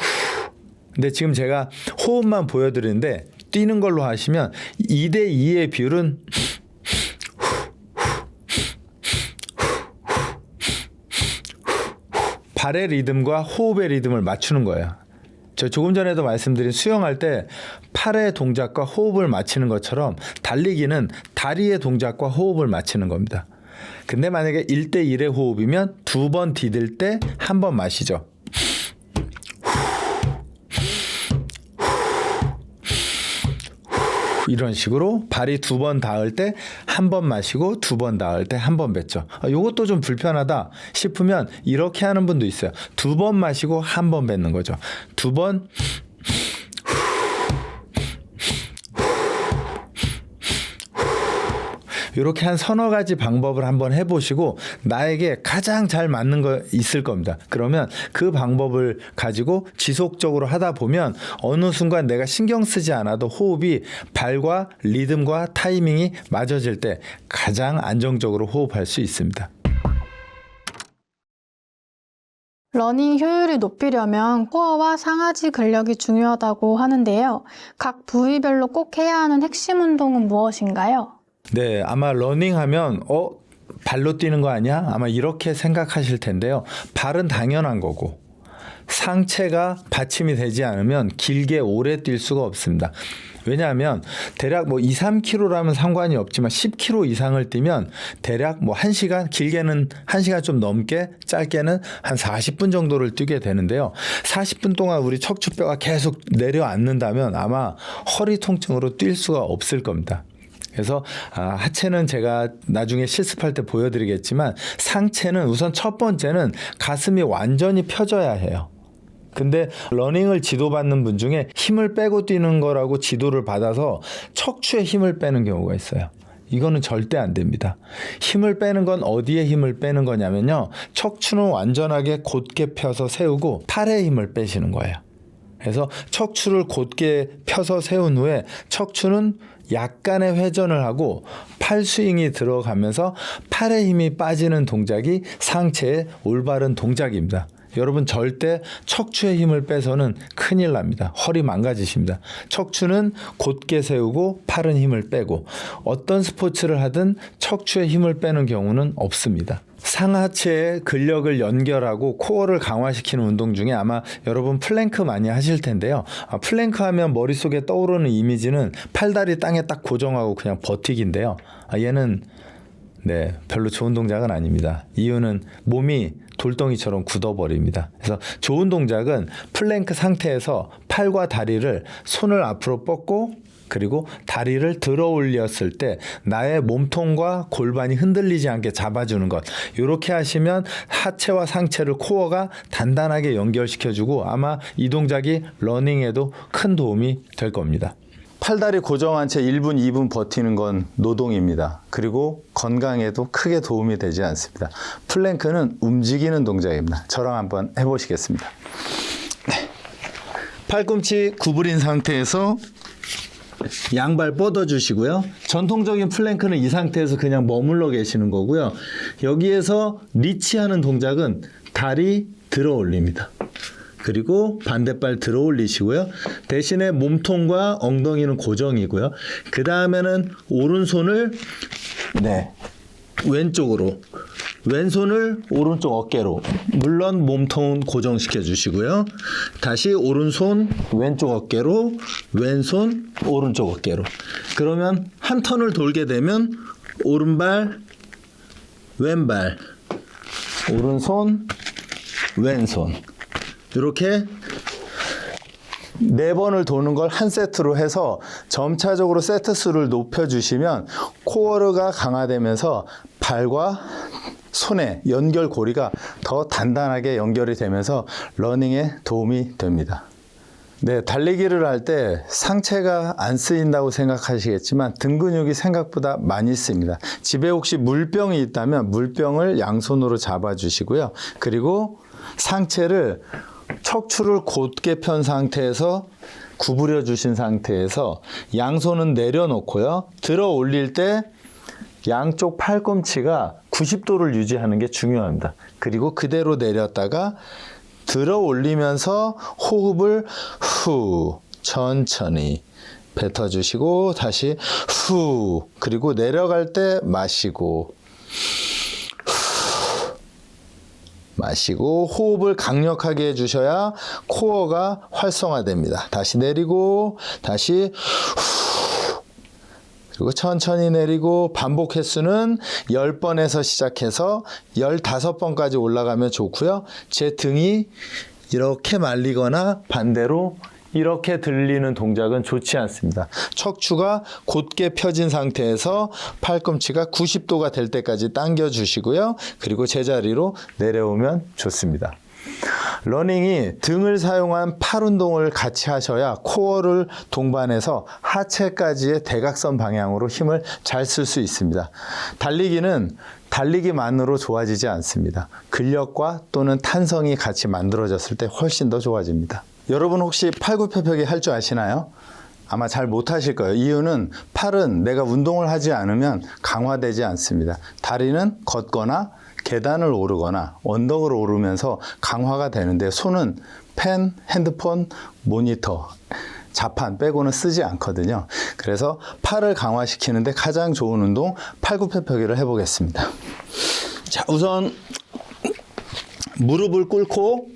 근데 지금 제가 호흡만 보여드리는데 뛰는 걸로 하시면 2대2의 비율은 발의 리듬과 호흡의 리듬을 맞추는 거예요. 저 조금 전에도 말씀드린 수영할 때 팔의 동작과 호흡을 맞추는 것처럼 달리기는 다리의 동작과 호흡을 맞추는 겁니다. 근데 만약에 1대1의 호흡이면 2번 디딜 때 한 번 마시죠. 이런 식으로 발이 2번 닿을 때 한 번 마시고 2번 닿을 때 한 번 뱉죠. 이것도 좀 불편하다 싶으면 이렇게 하는 분도 있어요. 2번 마시고 한 번 뱉는 거죠. 2번 이렇게 한 서너 가지 방법을 한번 해보시고 나에게 가장 잘 맞는 거 있을 겁니다. 그러면 그 방법을 가지고 지속적으로 하다 보면 어느 순간 내가 신경 쓰지 않아도 호흡이 발과 리듬과 타이밍이 맞아질 때 가장 안정적으로 호흡할 수 있습니다. 러닝 효율을 높이려면 코어와 상하지 근력이 중요하다고 하는데요. 각 부위별로 꼭 해야 하는 핵심 운동은 무엇인가요? 네, 아마 러닝하면 발로 뛰는 거 아니야? 아마 이렇게 생각하실 텐데요. 발은 당연한 거고 상체가 받침이 되지 않으면 길게 오래 뛸 수가 없습니다. 왜냐하면 대략 2, 3km라면 상관이 없지만 10km 이상을 뛰면 대략 1시간, 길게는 1시간 좀 넘게, 짧게는 한 40분 정도를 뛰게 되는데요. 40분 동안 우리 척추뼈가 계속 내려앉는다면 아마 허리 통증으로 뛸 수가 없을 겁니다. 그래서 하체는 제가 나중에 실습할 때 보여드리겠지만 상체는 우선 첫 번째는 가슴이 완전히 펴져야 해요. 근데 러닝을 지도받는 분 중에 힘을 빼고 뛰는 거라고 지도를 받아서 척추에 힘을 빼는 경우가 있어요. 이거는 절대 안 됩니다. 힘을 빼는 건 어디에 힘을 빼는 거냐면요. 척추는 완전하게 곧게 펴서 세우고 팔에 힘을 빼시는 거예요. 그래서 척추를 곧게 펴서 세운 후에 척추는 약간의 회전을 하고 팔 스윙이 들어가면서 팔의 힘이 빠지는 동작이 상체의 올바른 동작입니다. 여러분 절대 척추의 힘을 빼서는 큰일 납니다. 허리 망가지십니다. 척추는 곧게 세우고 팔은 힘을 빼고 어떤 스포츠를 하든 척추의 힘을 빼는 경우는 없습니다. 상하체의 근력을 연결하고 코어를 강화시키는 운동 중에 아마 여러분 플랭크 많이 하실 텐데요. 플랭크 하면 머릿속에 떠오르는 이미지는 팔다리 땅에 딱 고정하고 그냥 버티기인데요. 얘는 별로 좋은 동작은 아닙니다. 이유는 몸이 돌덩이처럼 굳어버립니다. 그래서 좋은 동작은 플랭크 상태에서 팔과 다리를 손을 앞으로 뻗고 그리고 다리를 들어 올렸을 때 나의 몸통과 골반이 흔들리지 않게 잡아주는 것. 이렇게 하시면 하체와 상체를 코어가 단단하게 연결시켜주고 아마 이 동작이 러닝에도 큰 도움이 될 겁니다. 팔다리 고정한 채 1분, 2분 버티는 건 노동입니다. 그리고 건강에도 크게 도움이 되지 않습니다. 플랭크는 움직이는 동작입니다. 저랑 한번 해보시겠습니다. 팔꿈치 구부린 상태에서 양발 뻗어주시고요. 전통적인 플랭크는 이 상태에서 그냥 머물러 계시는 거고요. 여기에서 리치하는 동작은 다리 들어 올립니다. 그리고 반대발 들어 올리시고요. 대신에 몸통과 엉덩이는 고정이고요. 그 다음에는 오른손을 왼쪽으로, 왼손을 오른쪽 어깨로, 물론 몸통은 고정시켜 주시고요. 다시 오른손 왼쪽 어깨로, 왼손 오른쪽 어깨로. 그러면 한 턴을 돌게 되면 오른발, 왼발, 오른손, 왼손. 이렇게 4번을 도는 걸 한 세트로 해서 점차적으로 세트 수를 높여주시면 코어가 강화되면서 발과 손의 연결고리가 더 단단하게 연결이 되면서 러닝에 도움이 됩니다. 달리기를 할 때 상체가 안 쓰인다고 생각하시겠지만 등 근육이 생각보다 많이 쓰입니다. 집에 혹시 물병이 있다면 물병을 양손으로 잡아주시고요. 그리고 상체를 척추를 곧게 편 상태에서 구부려 주신 상태에서 양손은 내려놓고요. 들어 올릴 때 양쪽 팔꿈치가 90도를 유지하는 게 중요합니다. 그리고 그대로 내렸다가 들어 올리면서 호흡을 후 천천히 뱉어주시고 다시 후 그리고 내려갈 때 마시고 마시고 호흡을 강력하게 해주셔야 코어가 활성화됩니다. 다시 내리고 다시 후 그리고 천천히 내리고 반복 횟수는 10번에서 시작해서 15번까지 올라가면 좋고요. 제 등이 이렇게 말리거나 반대로 이렇게 들리는 동작은 좋지 않습니다. 척추가 곧게 펴진 상태에서 팔꿈치가 90도가 될 때까지 당겨 주시고요. 그리고 제자리로 내려오면 좋습니다. 러닝이 등을 사용한 팔 운동을 같이 하셔야 코어를 동반해서 하체까지의 대각선 방향으로 힘을 잘 쓸 수 있습니다. 달리기는 달리기만으로 좋아지지 않습니다. 근력과 또는 탄성이 같이 만들어졌을 때 훨씬 더 좋아집니다. 여러분 혹시 팔굽혀펴기 할 줄 아시나요? 아마 잘 못하실 거예요. 이유는 팔은 내가 운동을 하지 않으면 강화되지 않습니다. 다리는 걷거나 계단을 오르거나 언덕을 오르면서 강화가 되는데 손은 펜, 핸드폰, 모니터, 자판 빼고는 쓰지 않거든요. 그래서 팔을 강화시키는데 가장 좋은 운동 팔굽혀펴기를 해보겠습니다. 자, 우선 무릎을 꿇고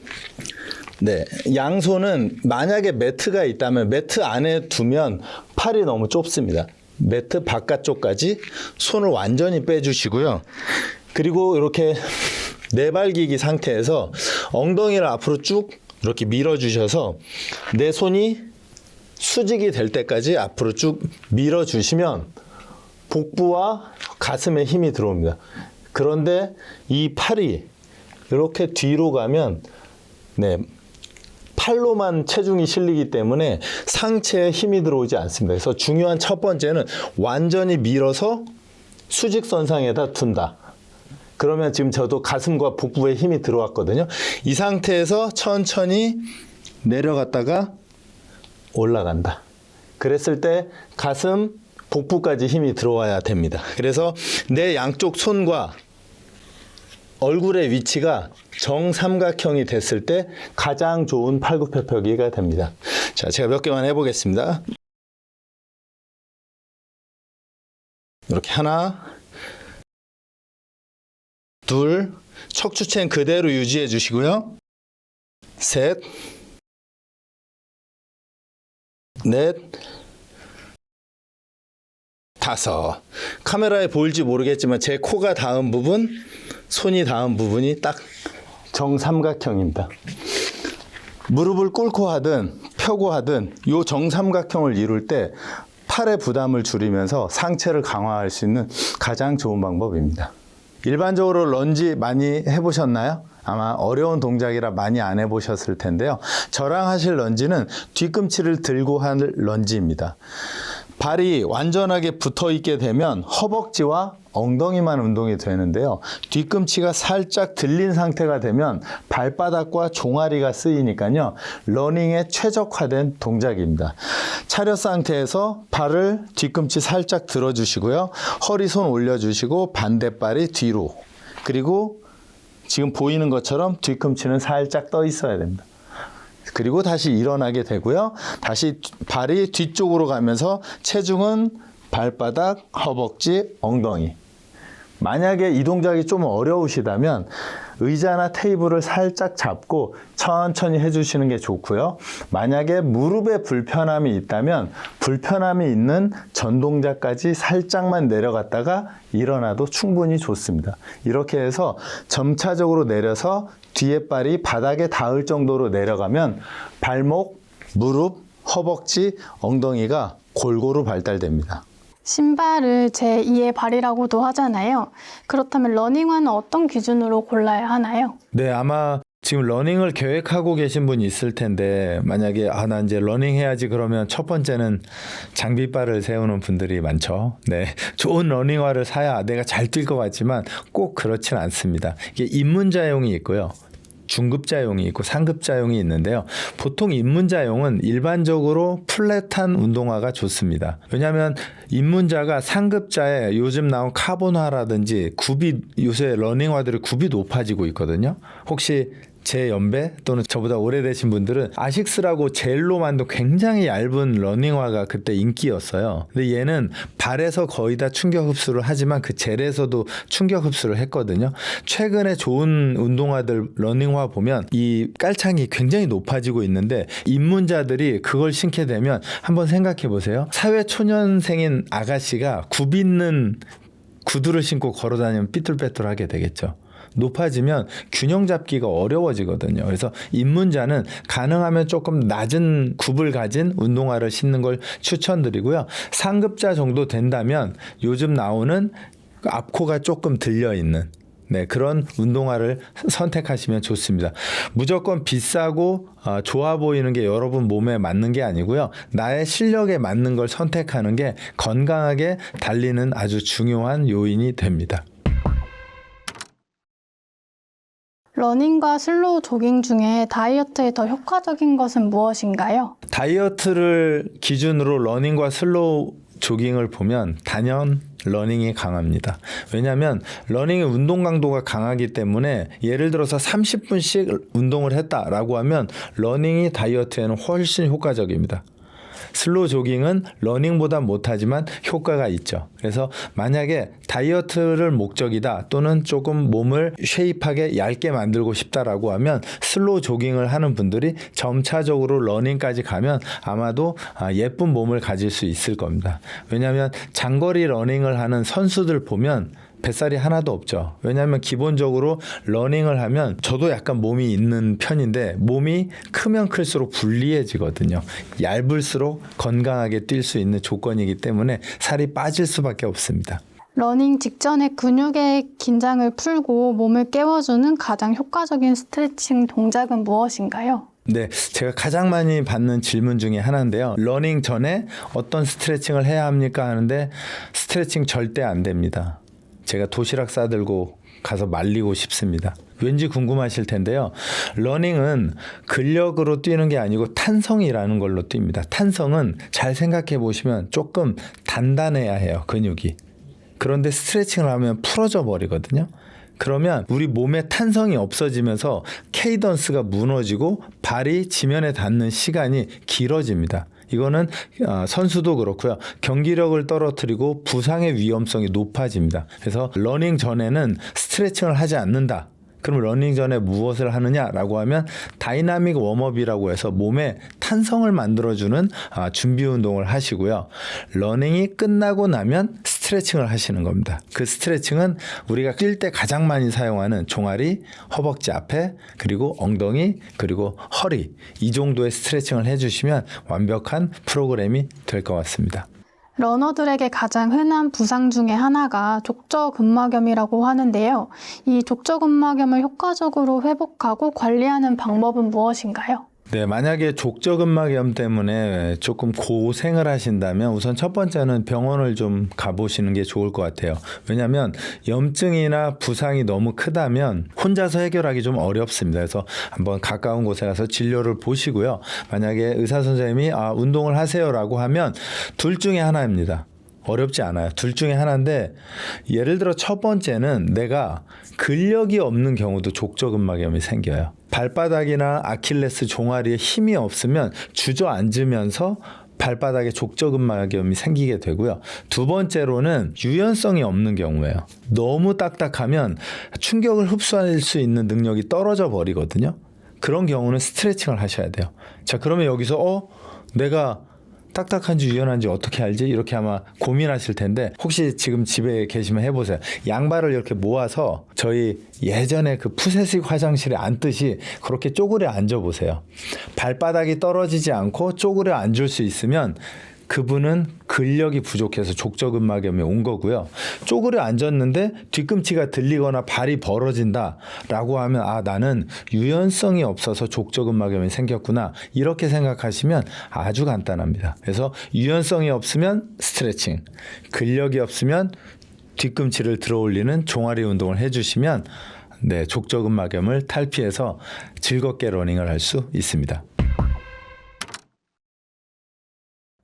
양손은 만약에 매트가 있다면 매트 안에 두면 팔이 너무 좁습니다. 매트 바깥쪽까지 손을 완전히 빼주시고요. 그리고 이렇게 내발기기 상태에서 엉덩이를 앞으로 쭉 이렇게 밀어주셔서 내 손이 수직이 될 때까지 앞으로 쭉 밀어주시면 복부와 가슴에 힘이 들어옵니다. 그런데 이 팔이 이렇게 뒤로 가면 팔로만 체중이 실리기 때문에 상체에 힘이 들어오지 않습니다. 그래서 중요한 첫 번째는 완전히 밀어서 수직선상에다 둔다. 그러면 지금 저도 가슴과 복부에 힘이 들어왔거든요. 이 상태에서 천천히 내려갔다가 올라간다. 그랬을 때 가슴, 복부까지 힘이 들어와야 됩니다. 그래서 내 양쪽 손과 얼굴의 위치가 정삼각형이 됐을 때 가장 좋은 팔굽혀펴기가 됩니다. 자, 제가 몇 개만 해보겠습니다. 이렇게 하나, 둘, 척추체는 그대로 유지해 주시고요. 셋, 넷, 다섯. 카메라에 보일지 모르겠지만 제 코가 닿은 부분, 손이 닿은 부분이 딱 정삼각형입니다. 무릎을 꿇고 하든 펴고 하든 이 정삼각형을 이룰 때 팔의 부담을 줄이면서 상체를 강화할 수 있는 가장 좋은 방법입니다. 일반적으로 런지 많이 해보셨나요? 아마 어려운 동작이라 많이 안 해보셨을 텐데요. 저랑 하실 런지는 뒤꿈치를 들고 할 런지입니다. 발이 완전하게 붙어 있게 되면 허벅지와 엉덩이만 운동이 되는데요. 뒤꿈치가 살짝 들린 상태가 되면 발바닥과 종아리가 쓰이니까요. 러닝에 최적화된 동작입니다. 차렷 상태에서 발을 뒤꿈치 살짝 들어주시고요. 허리 손 올려주시고 반대발이 뒤로. 그리고 지금 보이는 것처럼 뒤꿈치는 살짝 떠 있어야 됩니다. 그리고 다시 일어나게 되고요. 다시 발이 뒤쪽으로 가면서 체중은 발바닥, 허벅지, 엉덩이. 만약에 이 동작이 좀 어려우시다면 의자나 테이블을 살짝 잡고 천천히 해주시는 게 좋고요. 만약에 무릎에 불편함이 있다면 불편함이 있는 전 동작까지 살짝만 내려갔다가 일어나도 충분히 좋습니다. 이렇게 해서 점차적으로 내려서 뒤에 발이 바닥에 닿을 정도로 내려가면 발목, 무릎, 허벅지, 엉덩이가 골고루 발달됩니다. 신발을 제2의 발이라고도 하잖아요. 그렇다면 러닝화는 어떤 기준으로 골라야 하나요? 네, 아마 지금 러닝을 계획하고 계신 분이 있을 텐데 만약에 나 이제 러닝 해야지 그러면 첫 번째는 장비바를 세우는 분들이 많죠. 네, 좋은 러닝화를 사야 내가 잘 뛸 것 같지만 꼭 그렇진 않습니다. 이게 입문자용이 있고요. 중급자용이 있고 상급자용이 있는데요. 보통 입문자용은 일반적으로 플랫한 운동화가 좋습니다. 왜냐하면 입문자가 상급자에 요즘 나온 카본화라든지 굽이 요새 러닝화들의 굽이 높아지고 있거든요. 혹시 제 연배 또는 저보다 오래되신 분들은 아식스라고 젤로 만든 굉장히 얇은 러닝화가 그때 인기였어요. 근데 얘는 발에서 거의 다 충격 흡수를 하지만 그 젤에서도 충격 흡수를 했거든요. 최근에 좋은 운동화들 러닝화 보면 이 깔창이 굉장히 높아지고 있는데 입문자들이 그걸 신게 되면 한번 생각해 보세요. 사회 초년생인 아가씨가 굽 있는 구두를 신고 걸어 다니면 삐뚤빼뚤하게 되겠죠. 높아지면 균형 잡기가 어려워지거든요. 그래서 입문자는 가능하면 조금 낮은 굽을 가진 운동화를 신는 걸 추천드리고요. 상급자 정도 된다면 요즘 나오는 앞코가 조금 들려있는 그런 운동화를 선택하시면 좋습니다. 무조건 비싸고 좋아 보이는 게 여러분 몸에 맞는 게 아니고요. 나의 실력에 맞는 걸 선택하는 게 건강하게 달리는 아주 중요한 요인이 됩니다. 러닝과 슬로우 조깅 중에 다이어트에 더 효과적인 것은 무엇인가요? 다이어트를 기준으로 러닝과 슬로우 조깅을 보면 단연 러닝이 강합니다. 왜냐하면 러닝의 운동 강도가 강하기 때문에 예를 들어서 30분씩 운동을 했다라고 하면 러닝이 다이어트에는 훨씬 효과적입니다. 슬로우 조깅은 러닝보다 못하지만 효과가 있죠. 그래서 만약에 다이어트를 목적이다 또는 조금 몸을 쉐입하게 얇게 만들고 싶다라고 하면 슬로우 조깅을 하는 분들이 점차적으로 러닝까지 가면 아마도 예쁜 몸을 가질 수 있을 겁니다. 왜냐하면 장거리 러닝을 하는 선수들 보면 뱃살이 하나도 없죠. 왜냐하면 기본적으로 러닝을 하면 저도 약간 몸이 있는 편인데 몸이 크면 클수록 불리해지거든요. 얇을수록 건강하게 뛸 수 있는 조건이기 때문에 살이 빠질 수밖에 없습니다. 러닝 직전에 근육의 긴장을 풀고 몸을 깨워주는 가장 효과적인 스트레칭 동작은 무엇인가요? 네, 제가 가장 많이 받는 질문 중에 하나인데요. 러닝 전에 어떤 스트레칭을 해야 합니까? 하는데 스트레칭 절대 안 됩니다. 제가 도시락 싸들고 가서 말리고 싶습니다. 왠지 궁금하실 텐데요. 러닝은 근력으로 뛰는 게 아니고 탄성이라는 걸로 뜁니다. 탄성은 잘 생각해 보시면 조금 단단해야 해요, 근육이. 그런데 스트레칭을 하면 풀어져 버리거든요. 그러면 우리 몸에 탄성이 없어지면서 케이던스가 무너지고 발이 지면에 닿는 시간이 길어집니다. 이거는 선수도 그렇고요. 경기력을 떨어뜨리고 부상의 위험성이 높아집니다. 그래서 러닝 전에는 스트레칭을 하지 않는다. 그럼 러닝 전에 무엇을 하느냐라고 하면 다이나믹 웜업이라고 해서 몸에 탄성을 만들어주는 준비 운동을 하시고요. 러닝이 끝나고 나면 스트레칭을 하시는 겁니다. 그 스트레칭은 우리가 뛸 때 가장 많이 사용하는 종아리, 허벅지 앞에, 그리고 엉덩이, 그리고 허리, 이 정도의 스트레칭을 해주시면 완벽한 프로그램이 될 것 같습니다. 러너들에게 가장 흔한 부상 중에 하나가 족저근막염이라고 하는데요. 이 족저근막염을 효과적으로 회복하고 관리하는 방법은 무엇인가요? 네, 만약에 족저근막염 때문에 조금 고생을 하신다면 우선 첫 번째는 병원을 좀 가보시는 게 좋을 것 같아요. 왜냐하면 염증이나 부상이 너무 크다면 혼자서 해결하기 좀 어렵습니다. 그래서 한번 가까운 곳에 가서 진료를 보시고요. 만약에 의사 선생님이 운동을 하세요라고 하면 둘 중에 하나입니다. 어렵지 않아요. 둘 중에 하나인데 예를 들어 첫 번째는 내가 근력이 없는 경우도 족저근막염이 생겨요. 발바닥이나 아킬레스 종아리에 힘이 없으면 주저앉으면서 발바닥에 족저근막염이 생기게 되고요. 두 번째로는 유연성이 없는 경우예요. 너무 딱딱하면 충격을 흡수할 수 있는 능력이 떨어져 버리거든요. 그런 경우는 스트레칭을 하셔야 돼요. 자, 그러면 여기서 내가 딱딱한지 유연한지 어떻게 알지? 이렇게 아마 고민하실 텐데 혹시 지금 집에 계시면 해보세요. 양발을 이렇게 모아서 저희 예전에 그 푸세식 화장실에 앉듯이 그렇게 쪼그려 앉아보세요. 발바닥이 떨어지지 않고 쪼그려 앉을 수 있으면 그분은 근력이 부족해서 족저근막염이 온 거고요. 쪼그려 앉았는데 뒤꿈치가 들리거나 발이 벌어진다라고 하면 나는 유연성이 없어서 족저근막염이 생겼구나 이렇게 생각하시면 아주 간단합니다. 그래서 유연성이 없으면 스트레칭, 근력이 없으면 뒤꿈치를 들어 올리는 종아리 운동을 해주시면 족저근막염을 탈피해서 즐겁게 러닝을 할 수 있습니다.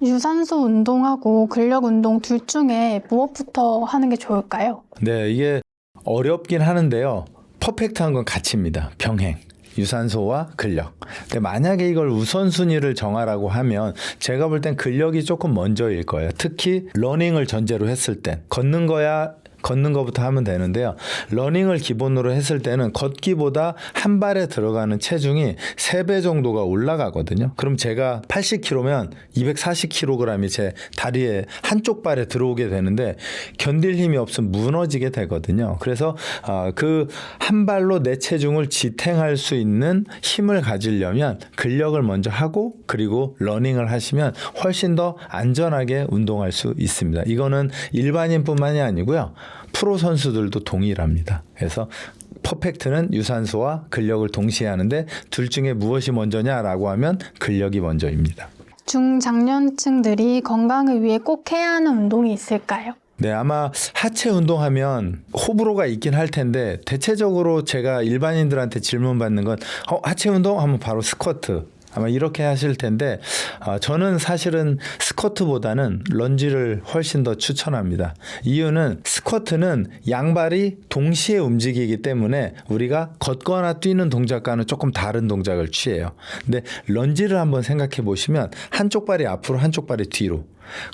유산소 운동하고 근력 운동 둘 중에 무엇부터 하는 게 좋을까요? 네, 이게 어렵긴 하는데요. 퍼펙트한 건 같이입니다. 병행. 유산소와 근력. 근데 만약에 이걸 우선순위를 정하라고 하면 제가 볼 땐 근력이 조금 먼저일 거예요. 특히 러닝을 전제로 했을 땐. 걷는 것부터 하면 되는데요. 러닝을 기본으로 했을 때는 걷기보다 한 발에 들어가는 체중이 3배 정도가 올라가거든요. 그럼 제가 80kg면 240kg이 제 다리에 한쪽 발에 들어오게 되는데 견딜 힘이 없으면 무너지게 되거든요. 그래서 그 한 발로 내 체중을 지탱할 수 있는 힘을 가지려면 근력을 먼저 하고 그리고 러닝을 하시면 훨씬 더 안전하게 운동할 수 있습니다. 이거는 일반인뿐만이 아니고요. 프로 선수들도 동일합니다. 그래서 퍼펙트는 유산소와 근력을 동시에 하는데 둘 중에 무엇이 먼저냐라고 하면 근력이 먼저입니다. 중장년층들이 건강을 위해 꼭 해야 하는 운동이 있을까요? 네, 아마 하체 운동하면 호불호가 있긴 할 텐데 대체적으로 제가 일반인들한테 질문 받는 건 하체 운동 하면 바로 스쿼트. 아마 이렇게 하실 텐데 저는 사실은 스쿼트보다는 런지를 훨씬 더 추천합니다. 이유는 스쿼트는 양발이 동시에 움직이기 때문에 우리가 걷거나 뛰는 동작과는 조금 다른 동작을 취해요. 근데 런지를 한번 생각해 보시면 한쪽 발이 앞으로 한쪽 발이 뒤로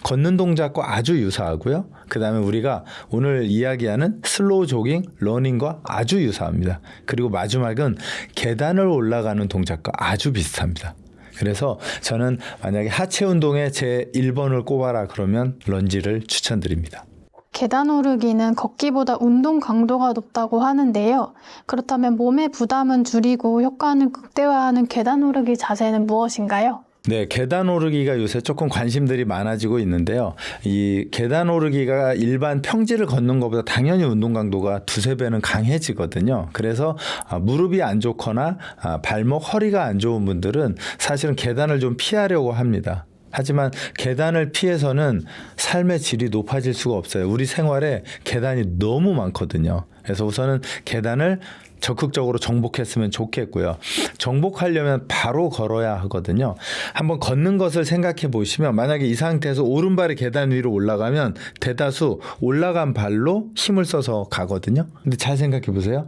걷는 동작과 아주 유사하고요. 그 다음에 우리가 오늘 이야기하는 슬로우 조깅, 러닝과 아주 유사합니다. 그리고 마지막은 계단을 올라가는 동작과 아주 비슷합니다. 그래서 저는 만약에 하체 운동에 제 1번을 꼽아라 그러면 런지를 추천드립니다. 계단 오르기는 걷기보다 운동 강도가 높다고 하는데요. 그렇다면 몸의 부담은 줄이고 효과는 극대화하는 계단 오르기 자세는 무엇인가요? 네, 계단 오르기가 요새 조금 관심들이 많아지고 있는데요. 이 계단 오르기가 일반 평지를 걷는 것보다 당연히 운동 강도가 2-3배는 강해지거든요. 그래서 무릎이 안 좋거나 발목, 허리가 안 좋은 분들은 사실은 계단을 좀 피하려고 합니다. 하지만 계단을 피해서는 삶의 질이 높아질 수가 없어요. 우리 생활에 계단이 너무 많거든요. 그래서 우선은 계단을 적극적으로 정복했으면 좋겠고요. 정복하려면 바로 걸어야 하거든요. 한번 걷는 것을 생각해 보시면 만약에 이 상태에서 오른발이 계단 위로 올라가면 대다수 올라간 발로 힘을 써서 가거든요. 근데 잘 생각해 보세요.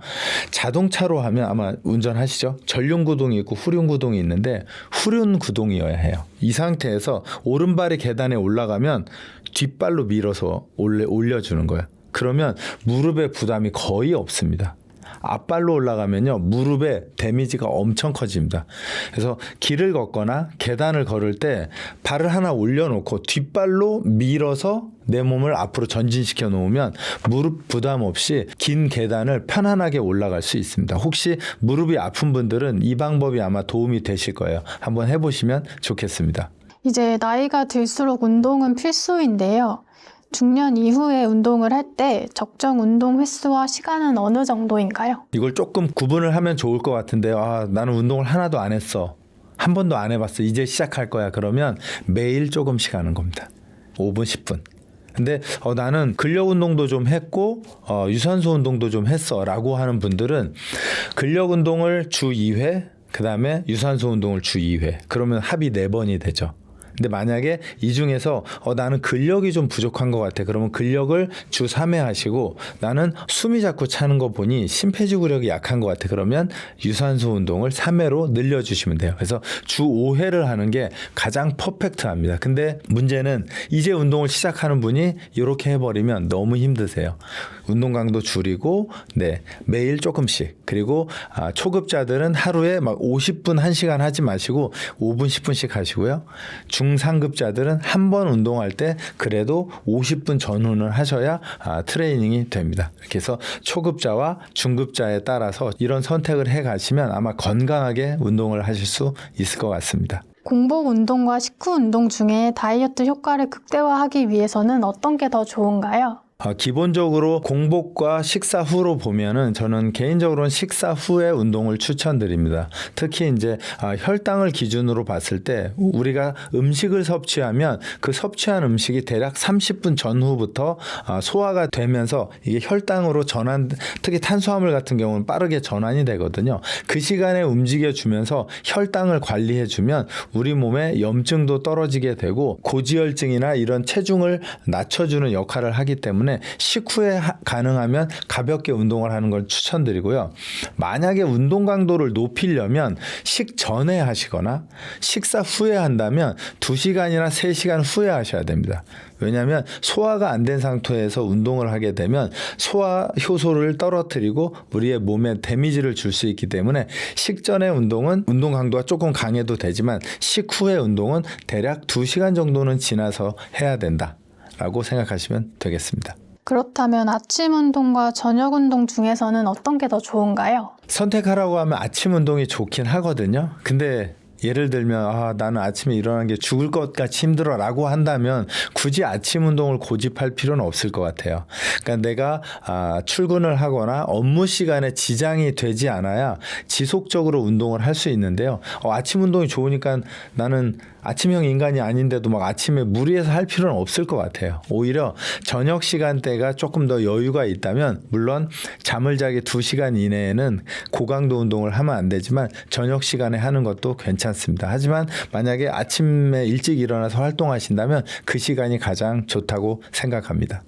자동차로 하면 아마 운전하시죠. 전륜구동이 있고 후륜구동이 있는데 후륜구동이어야 해요. 이 상태에서 오른발이 계단에 올라가면 뒷발로 밀어서 올려주는 거예요. 그러면 무릎에 부담이 거의 없습니다. 앞발로 올라가면요 무릎에 데미지가 엄청 커집니다. 그래서 길을 걷거나 계단을 걸을 때 발을 하나 올려놓고 뒷발로 밀어서 내 몸을 앞으로 전진시켜 놓으면 무릎 부담 없이 긴 계단을 편안하게 올라갈 수 있습니다. 혹시 무릎이 아픈 분들은 이 방법이 아마 도움이 되실 거예요. 한번 해보시면 좋겠습니다. 이제 나이가 들수록 운동은 필수인데요. 중년 이후에 운동을 할 때 적정 운동 횟수와 시간은 어느 정도인가요? 이걸 조금 구분을 하면 좋을 것 같은데요. 아, 나는 운동을 하나도 안 했어. 한 번도 안 해봤어. 이제 시작할 거야. 그러면 매일 조금씩 하는 겁니다. 5분, 10분. 근데 나는 근력 운동도 좀 했고 유산소 운동도 좀 했어 라고 하는 분들은 근력 운동을 주 2회 그 다음에 유산소 운동을 주 2회 그러면 합이 4번이 되죠. 근데 만약에 이 중에서 나는 근력이 좀 부족한 것 같아. 그러면 근력을 주 3회 하시고 나는 숨이 자꾸 차는 거 보니 심폐지구력이 약한 것 같아. 그러면 유산소 운동을 3회로 늘려주시면 돼요. 그래서 주 5회를 하는 게 가장 퍼펙트합니다. 근데 문제는 이제 운동을 시작하는 분이 이렇게 해버리면 너무 힘드세요. 운동 강도 줄이고 매일 조금씩 그리고 초급자들은 하루에 막 50분 1시간 하지 마시고 5분 10분씩 하시고요. 중상급자들은 한 번 운동할 때 그래도 50분 전후는 하셔야 트레이닝이 됩니다. 그래서 초급자와 중급자에 따라서 이런 선택을 해 가시면 아마 건강하게 운동을 하실 수 있을 것 같습니다. 공복 운동과 식후 운동 중에 다이어트 효과를 극대화하기 위해서는 어떤 게 더 좋은가요? 기본적으로 공복과 식사 후로 보면은 저는 개인적으로는 식사 후에 운동을 추천드립니다. 특히 이제 혈당을 기준으로 봤을 때 우리가 음식을 섭취하면 그 섭취한 음식이 대략 30분 전후부터 소화가 되면서 이게 혈당으로 특히 탄수화물 같은 경우는 빠르게 전환이 되거든요. 그 시간에 움직여주면서 혈당을 관리해주면 우리 몸에 염증도 떨어지게 되고 고지혈증이나 이런 체중을 낮춰주는 역할을 하기 때문에 식후에 가능하면 가볍게 운동을 하는 걸 추천드리고요. 만약에 운동 강도를 높이려면 식전에 하시거나 식사 후에 한다면 2시간이나 3시간 후에 하셔야 됩니다. 왜냐하면 소화가 안 된 상태에서 운동을 하게 되면 소화 효소를 떨어뜨리고 우리의 몸에 데미지를 줄 수 있기 때문에 식전의 운동은 운동 강도가 조금 강해도 되지만 식후의 운동은 대략 2시간 정도는 지나서 해야 된다라고 생각하시면 되겠습니다. 그렇다면 아침 운동과 저녁 운동 중에서는 어떤 게 더 좋은가요? 선택하라고 하면 아침 운동이 좋긴 하거든요. 근데 예를 들면 나는 아침에 일어나는 게 죽을 것 같이 힘들어 라고 한다면 굳이 아침 운동을 고집할 필요는 없을 것 같아요. 그러니까 내가 출근을 하거나 업무 시간에 지장이 되지 않아야 지속적으로 운동을 할 수 있는데요. 아침 운동이 좋으니까 나는 아침형 인간이 아닌데도 막 아침에 무리해서 할 필요는 없을 것 같아요. 오히려 저녁 시간대가 조금 더 여유가 있다면 물론 잠을 자기 2시간 이내에는 고강도 운동을 하면 안 되지만 저녁 시간에 하는 것도 괜찮습니다. 하지만 만약에 아침에 일찍 일어나서 활동하신다면 그 시간이 가장 좋다고 생각합니다.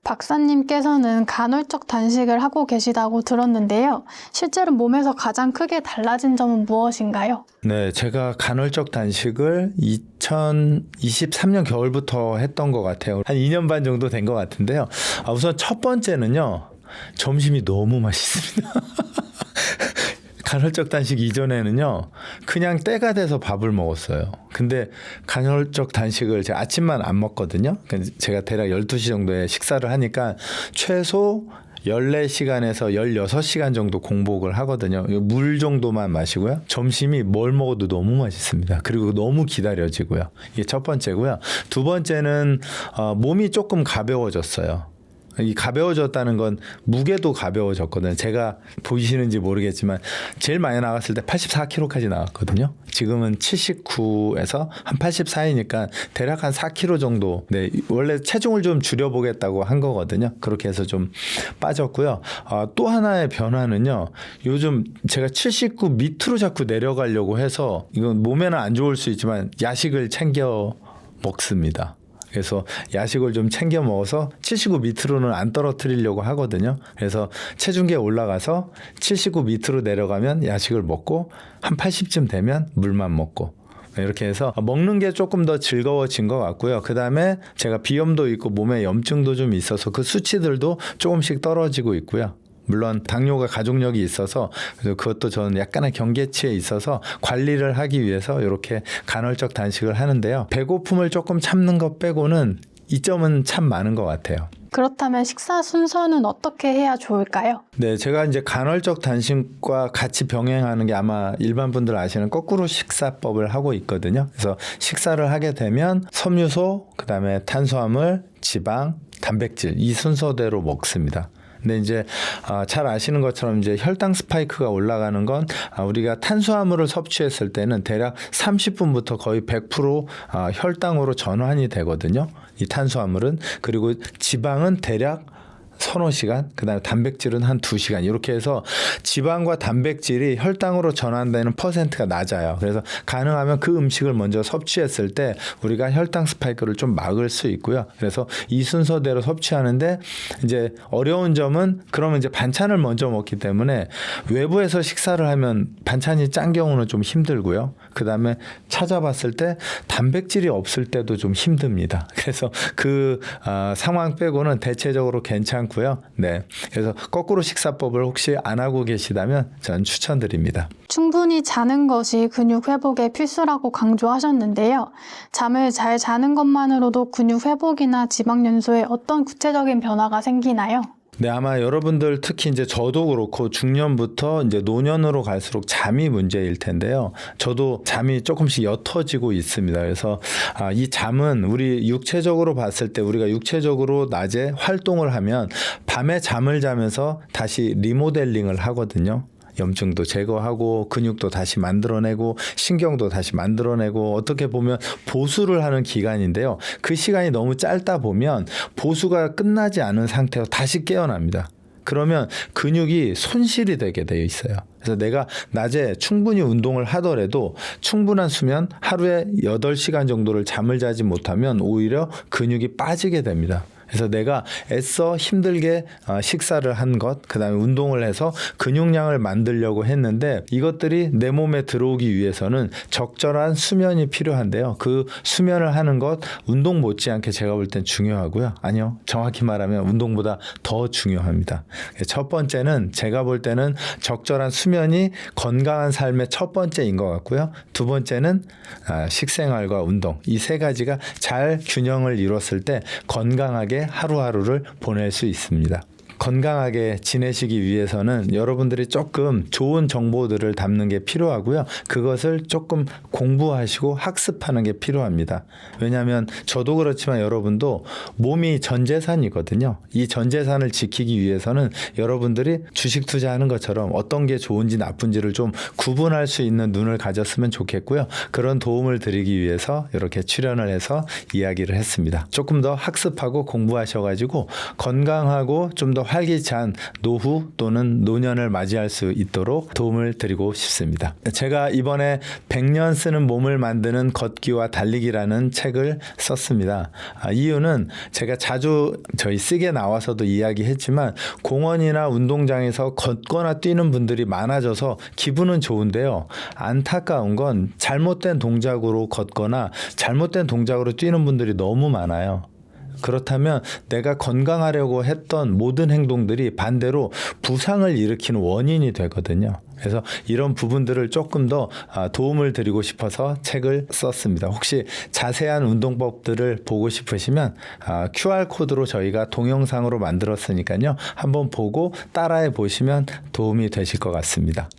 박사님께서는 간헐적 단식을 하고 계시다고 들었는데요. 실제로 몸에서 가장 크게 달라진 점은 무엇인가요? 네, 제가 간헐적 단식을 2023년 겨울부터 했던 것 같아요. 한 2년 반 정도 된 것 같은데요. 우선 첫 번째는요. 점심이 너무 맛있습니다. 간헐적 단식 이전에는요, 그냥 때가 돼서 밥을 먹었어요. 근데 간헐적 단식을 제가 아침만 안 먹거든요. 제가 대략 12시 정도에 식사를 하니까 최소 14시간에서 16시간 정도 공복을 하거든요. 물 정도만 마시고요. 점심이 뭘 먹어도 너무 맛있습니다. 그리고 너무 기다려지고요. 이게 첫 번째고요. 두 번째는 몸이 조금 가벼워졌어요. 이 가벼워졌다는 건 무게도 가벼워졌거든요. 제가 보이시는지 모르겠지만 제일 많이 나갔을 때 84kg까지 나왔거든요. 지금은 79에서 한 84이니까 대략 한 4kg 정도. 네, 원래 체중을 좀 줄여보겠다고 한 거거든요. 그렇게 해서 좀 빠졌고요. 또 하나의 변화는요. 요즘 제가 79 밑으로 자꾸 내려가려고 해서 이건 몸에는 안 좋을 수 있지만 야식을 챙겨 먹습니다. 그래서 야식을 좀 챙겨 먹어서 79 밑으로는 안 떨어뜨리려고 하거든요. 그래서 체중계에 올라가서 79 밑으로 내려가면 야식을 먹고 한 80쯤 되면 물만 먹고 이렇게 해서 먹는 게 조금 더 즐거워진 것 같고요. 그다음에 제가 비염도 있고 몸에 염증도 좀 있어서 그 수치들도 조금씩 떨어지고 있고요. 물론 당뇨가 가족력이 있어서 그것도 저는 약간의 경계치에 있어서 관리를 하기 위해서 이렇게 간헐적 단식을 하는데요. 배고픔을 조금 참는 것 빼고는 이점은 참 많은 것 같아요. 그렇다면 식사 순서는 어떻게 해야 좋을까요? 네, 제가 이제 간헐적 단식과 같이 병행하는 게 아마 일반 분들 아시는 거꾸로 식사법을 하고 있거든요. 그래서 식사를 하게 되면 섬유소, 그다음에 탄수화물, 지방, 단백질 이 순서대로 먹습니다. 근데 이제 잘 아시는 것처럼 이제 혈당 스파이크가 올라가는 건 우리가 탄수화물을 섭취했을 때는 대략 30분부터 거의 100% 혈당으로 전환이 되거든요. 이 탄수화물은. 그리고 지방은 대략 서너 시간, 그다음에 단백질은 한 2시간 이렇게 해서 지방과 단백질이 혈당으로 전환되는 퍼센트가 낮아요. 그래서 가능하면 그 음식을 먼저 섭취했을 때 우리가 혈당 스파이크를 좀 막을 수 있고요. 그래서 이 순서대로 섭취하는데 이제 어려운 점은 그러면 이제 반찬을 먼저 먹기 때문에 외부에서 식사를 하면 반찬이 짠 경우는 좀 힘들고요. 그다음에 찾아봤을 때 단백질이 없을 때도 좀 힘듭니다. 그래서 그 상황 빼고는 대체적으로 괜찮고요. 네, 그래서 거꾸로 식사법을 혹시 안 하고 계시다면 저는 추천드립니다. 충분히 자는 것이 근육 회복에 필수라고 강조하셨는데요. 잠을 잘 자는 것만으로도 근육 회복이나 지방 연소에 어떤 구체적인 변화가 생기나요? 네, 아마 여러분들 특히 이제 저도 그렇고 중년부터 이제 노년으로 갈수록 잠이 문제일 텐데요. 저도 잠이 조금씩 옅어지고 있습니다. 그래서 이 잠은 우리 육체적으로 봤을 때 우리가 육체적으로 낮에 활동을 하면 밤에 잠을 자면서 다시 리모델링을 하거든요. 염증도 제거하고 근육도 다시 만들어내고 신경도 다시 만들어내고 어떻게 보면 보수를 하는 기간인데요. 그 시간이 너무 짧다 보면 보수가 끝나지 않은 상태로 다시 깨어납니다. 그러면 근육이 손실이 되게 되어 있어요. 그래서 내가 낮에 충분히 운동을 하더라도 충분한 수면 하루에 8시간 정도를 잠을 자지 못하면 오히려 근육이 빠지게 됩니다. 그래서 내가 애써 힘들게 식사를 한 것, 그다음에 운동을 해서 근육량을 만들려고 했는데 이것들이 내 몸에 들어오기 위해서는 적절한 수면이 필요한데요. 그 수면을 하는 것 운동 못지않게 제가 볼 땐 중요하고요. 아니요, 정확히 말하면 운동보다 더 중요합니다. 첫 번째는 제가 볼 때는 적절한 수면이 건강한 삶의 첫 번째인 것 같고요. 두 번째는 식생활과 운동, 이 세 가지가 잘 균형을 이뤘을 때 건강하게 하루하루를 보낼 수 있습니다. 건강하게 지내시기 위해서는 여러분들이 조금 좋은 정보들을 담는 게 필요하고요. 그것을 조금 공부하시고 학습하는 게 필요합니다. 왜냐하면 저도 그렇지만 여러분도 몸이 전 재산이거든요. 이 전 재산을 지키기 위해서는 여러분들이 주식 투자하는 것처럼 어떤 게 좋은지 나쁜지를 좀 구분할 수 있는 눈을 가졌으면 좋겠고요. 그런 도움을 드리기 위해서 이렇게 출연을 해서 이야기를 했습니다. 조금 더 학습하고 공부하셔가지고 건강하고 좀 더 활기찬 노후 또는 노년을 맞이할 수 있도록 도움을 드리고 싶습니다. 제가 이번에 100년 쓰는 몸을 만드는 걷기와 달리기라는 책을 썼습니다. 이유는 제가 자주 저희 쓰게 나와서도 이야기했지만 공원이나 운동장에서 걷거나 뛰는 분들이 많아져서 기분은 좋은데요. 안타까운 건 잘못된 동작으로 걷거나 잘못된 동작으로 뛰는 분들이 너무 많아요. 그렇다면 내가 건강하려고 했던 모든 행동들이 반대로 부상을 일으키는 원인이 되거든요. 그래서 이런 부분들을 조금 더 도움을 드리고 싶어서 책을 썼습니다. 혹시 자세한 운동법들을 보고 싶으시면 QR코드로 저희가 동영상으로 만들었으니까요. 한번 보고 따라해 보시면 도움이 되실 것 같습니다.